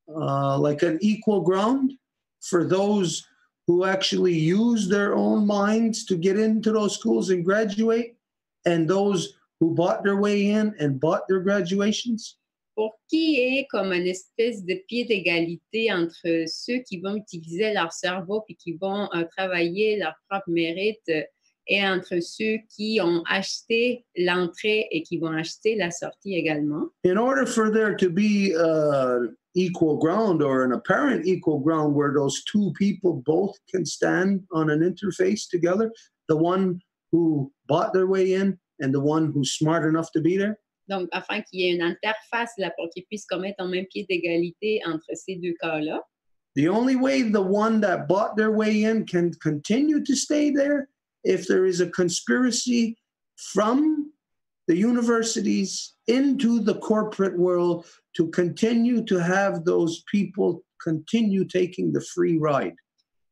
like an equal ground for those who actually use their own minds to get into those schools and graduate, and those who bought their way in and bought their graduations? Pour qu'il y ait comme une espèce de pied d'égalité entre ceux qui vont utiliser leur cerveau puis qui vont travailler leur propre mérite et entre ceux qui ont acheté l'entrée et qui vont acheter la sortie également. In order for there to be equal ground or an apparent equal ground where those two people both can stand on an interface together, the one who bought their way in and the one who's smart enough to be there? Donc, afin qu'il y ait une interface là, pour qu'ils puissent commettre au même pied d'égalité entre ces deux cas-là. The only way the one that bought their way in can continue to stay there if there is a conspiracy from the universities into the corporate world to continue to have those people continue taking the free ride.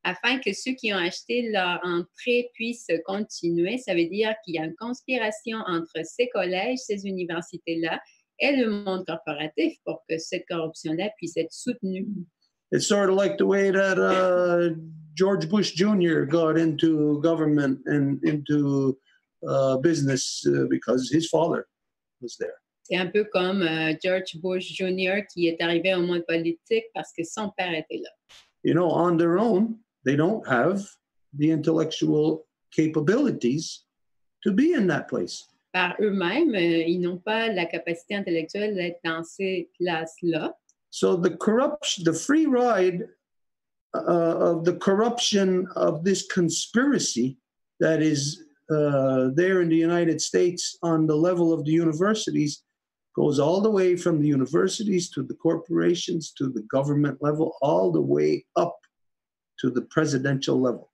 Afin que ceux qui ont acheté leur entrée puissent continuer, ça veut dire qu'il y a une conspiration entre ces collèges, ces universités-là et le monde corporatif pour que cette corruption-là puisse être soutenue. It's sort of like the way that George Bush Jr. got into government and into business because his father was there. C'est un peu comme George Bush Jr. qui est arrivé au monde politique parce que son père était là. You know, on their own, they don't have the intellectual capabilities to be in that place. Par eux-mêmes, ils n'ont pas la capacité intellectuelle d'être dans ces classes-là. So the corruption, the free ride of the corruption of this conspiracy that is there in the United States on the level of the universities goes all the way from the universities to the corporations to the government level, all the way up to the presidential level.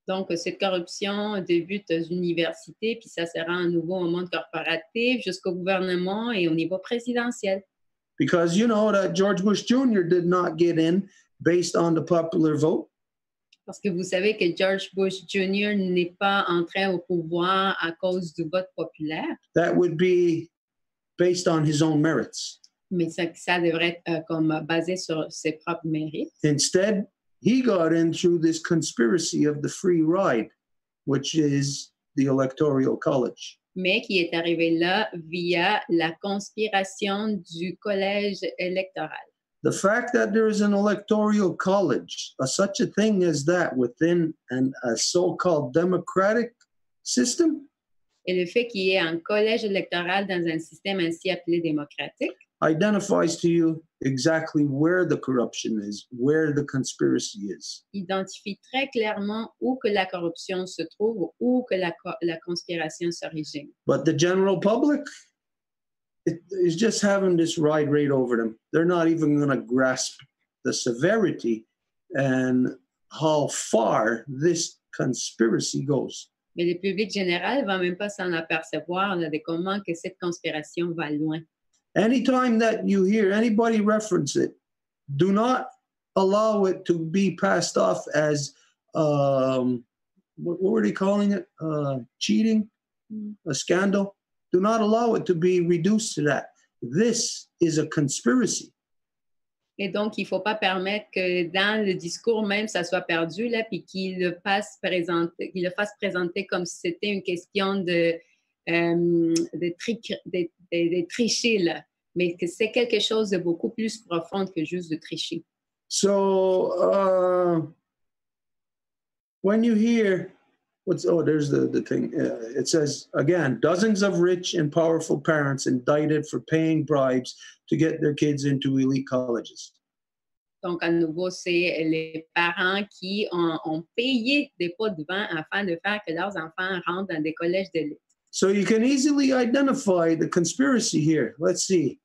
Donc, cette corruption débute aux universités, puis ça se rend à nouveau au monde corporatif, jusqu'au gouvernement et au niveau présidentiel. Because you know that George Bush Jr. did not get in based on the popular vote. Parce que vous savez que George Bush Jr. n'est pas entré au pouvoir à cause du vote populaire. That would be based on his own merits. Mais ça devrait être comme basé sur ses propres mérites. Instead, he got in through this conspiracy of the free ride, which is the Electoral College. Mais qui est arrivé là via la conspiration du collège électoral. The fact that there is an electoral college, such a thing as that within a so-called democratic system, et le fait qu'il y ait un collège électoral dans un système ainsi appelé démocratique, identifies to you exactly where the corruption is, where the conspiracy is. Identifie très clairement où que la corruption se trouve, où que la conspiration s'origine. But the general public is just having this ride right over them. They're not even going to grasp the severity and how far this conspiracy goes. Mais le public général ne va même pas s'en apercevoir là, de comment que cette conspiration va loin. Anytime that you hear anybody reference it, do not allow it to be passed off as, what were they calling it? Cheating, a scandal. Do not allow it to be reduced to that. This is a conspiracy. Et donc, il ne faut pas permettre que dans le discours même, ça soit perdu, là, puis qu'il le fasse présenter comme si c'était une question de tricher, là, mais que c'est quelque chose de beaucoup plus profond que juste de tricher. So, when you hear, there's the thing. It says, again, dozens of rich and powerful parents indicted for paying bribes to get their kids into elite colleges. Donc, à nouveau, c'est les parents qui ont payé des pots de vin afin de faire que leurs enfants rentrent dans des collèges d'élite. So you can easily identify the conspiracy here. Let's see.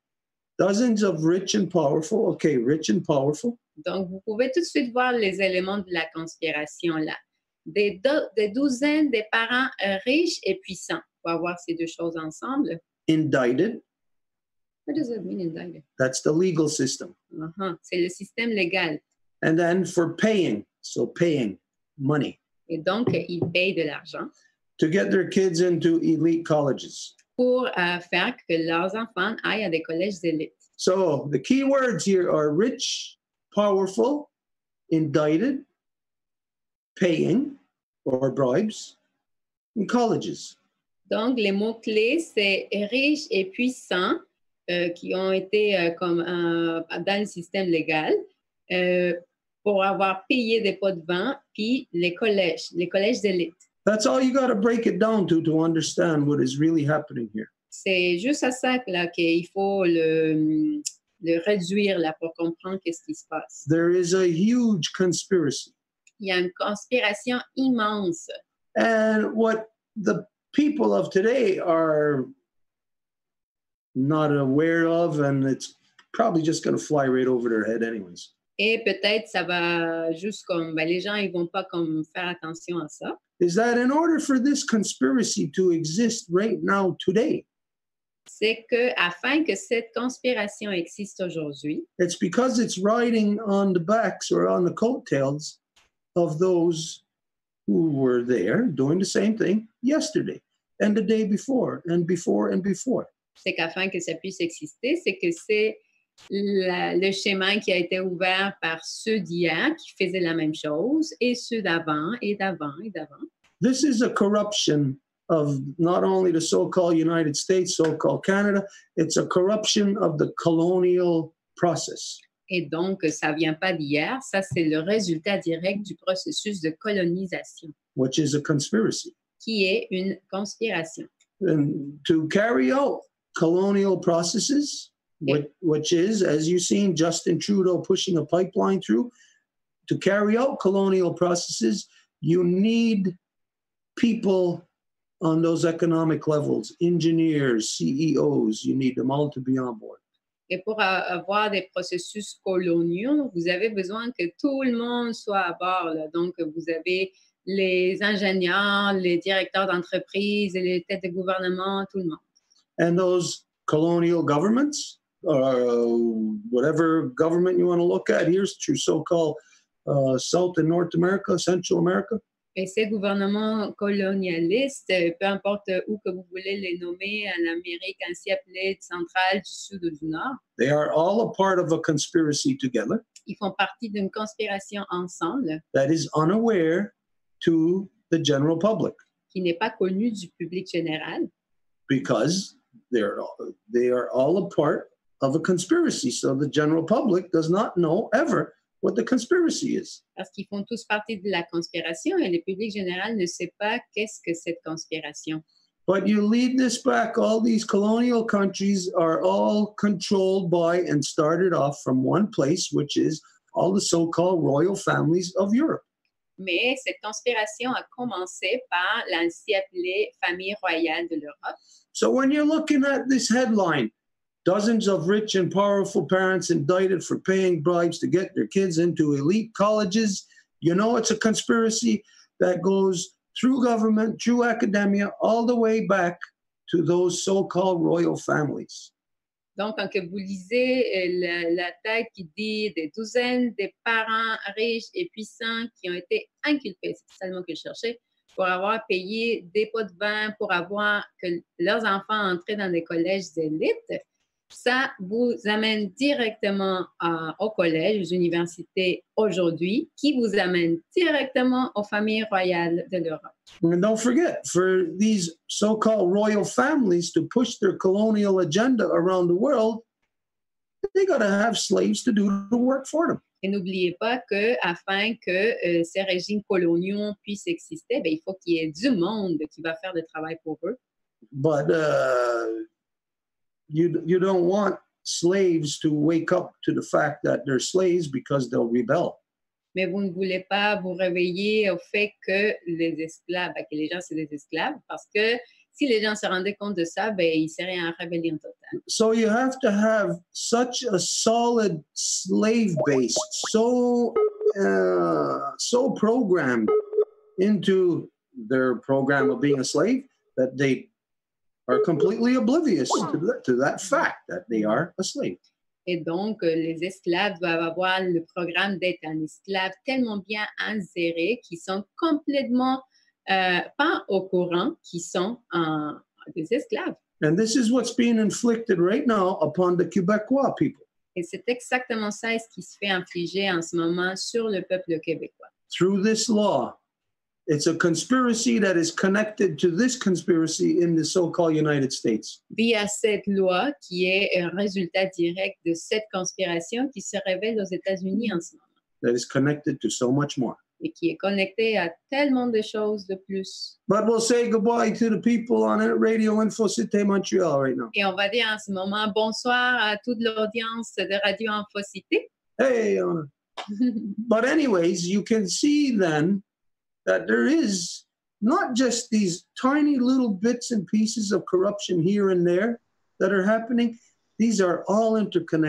Dozens of rich and powerful. Okay, rich and powerful. Donc, vous pouvez tout de suite voir les éléments de la conspiration là. Des douzaines de parents riches et puissants. On va voir ces deux choses ensemble. Indicted. What does that mean, indicted? That's the legal system. C'est le système légal. And then for paying, so paying money. Et donc, ils payent de l'argent. To get their kids into elite colleges. pour faire que leurs enfants aillent à des collèges d'élite. So the key words here are rich, powerful, indicted, paying, or bribes, and colleges. Donc, les mots-clés, c'est riches et puissants qui ont été comme dans le système légal pour avoir payé des pots de vin, puis les collèges d'élite. That's all you got to break it down to understand what is really happening here. C'est juste à ça là, qu'il faut le réduire là, pour comprendre qu'est-ce qui se passe. There is a huge conspiracy. Il y a une conspiration immense. And what the people of today are not aware of, and it's probably just going to fly right over their head anyways. Et peut-être ça va juste comme, les gens ils vont pas comme faire attention à ça. Is that in order for this conspiracy to exist right now today, c'est que afin que cette conspiration existe aujourd'hui, it's because it's riding on the backs or on the coattails of those who were there doing the same thing yesterday and the day before and before and before. C'est qu'afin que ça puisse exister, c'est que c'est le schéma qui a été ouvert par ceux d'hier qui faisaient la même chose et ceux d'avant et d'avant et d'avant. This is a corruption of not only the so-called United States, so-called Canada, it's a corruption of the colonial process. Et donc, ça vient pas d'hier, ça c'est le résultat direct du processus de colonisation. Which is a conspiracy. Qui est une conspiration. And to carry out colonial processes, which is, as you've seen, Justin Trudeau pushing a pipeline through, to carry out colonial processes, you need people on those economic levels, engineers, CEOs, you need them all to be on board. Et pour avoir des processus coloniaux, vous avez besoin que tout le monde soit à bord. Là. Donc, vous avez les ingénieurs, les directeurs d'entreprise, les têtes de gouvernement, tout le monde. And those colonial governments, whatever government you want to look at, here's through so-called South and North America, Central America. Et ces gouvernements colonialistes, peu importe où que vous voulez les nommer, en Amérique ainsi appelée centrale, du Sud ou du Nord, they are all a part of a conspiracy together. Ils font partie d'une conspiration ensemble. That is unaware to the general public. Qui n'est pas connue du public général. Because they are all a part of a conspiracy. So the general public does not know ever what the conspiracy is. Parce qu'ils font tous partie de la conspiration et le public général ne sait pas qu'est-ce que cette conspiration. But you lead this back, all these colonial countries are all controlled by and started off from one place, which is all the so-called royal families of Europe. Mais cette conspiration a commencé par l'ainsi appelée famille royale de l'Europe. So when you're looking at this headline, dozens of rich and powerful parents indicted for paying bribes to get their kids into elite colleges, you know it's a conspiracy that goes through government, through academia, all the way back to those so-called royal families. Donc, quand vous lisez la tête qui dit des douzaines de parents riches et puissants qui ont été inculpés, c'est ça le mot que je cherchais, pour avoir payé des pots de vin, pour avoir que leurs enfants entraient dans des collèges d'élite, ça vous amène directement au collège, aux universités aujourd'hui, qui vous amène directement aux familles royales de l'Europe. And don't forget, for these so-called royal families to push their colonial agenda around the world, they got to have slaves to do the work for them. Et n'oubliez pas que afin que ces régimes coloniaux puissent exister, il faut qu'il y ait du monde qui va faire le travail pour eux. But you don't want slaves to wake up to the fact that they're slaves because they'll rebel. Mais vous ne voulez pas vous réveiller au fait que les esclaves, que les gens c'est des esclaves, parce que si les gens se rendaient compte de ça, ils seraient en rébellion totale. So you have to have such a solid slave base, so programmed into their program of being a slave that they are completely oblivious to that fact that they are a slave. Et donc, les esclaves doivent avoir le programme d'être un esclave tellement bien inséré qu'ils sont complètement pas au courant qu'ils sont des esclaves. And this is what's being inflicted right now upon the Québécois people. Et c'est exactement ça ce qui se fait infliger en ce moment sur le peuple québécois. Through this law, it's a conspiracy that is connected to this conspiracy in the so-called United States. Via cette loi qui est un résultat direct de cette conspiration qui se révèle aux États-Unis en ce moment. That is connected to so much more. Et qui est connecté à tellement de choses de plus. But we'll say goodbye to the people on Radio-Infocite Montreal right now. Et on va dire en ce moment bonsoir à toute l'audience de Radio-Infocite. Hey, but anyways, you can see then that there is not just these tiny little bits and pieces of corruption here and there that are happening. These are all interconnected.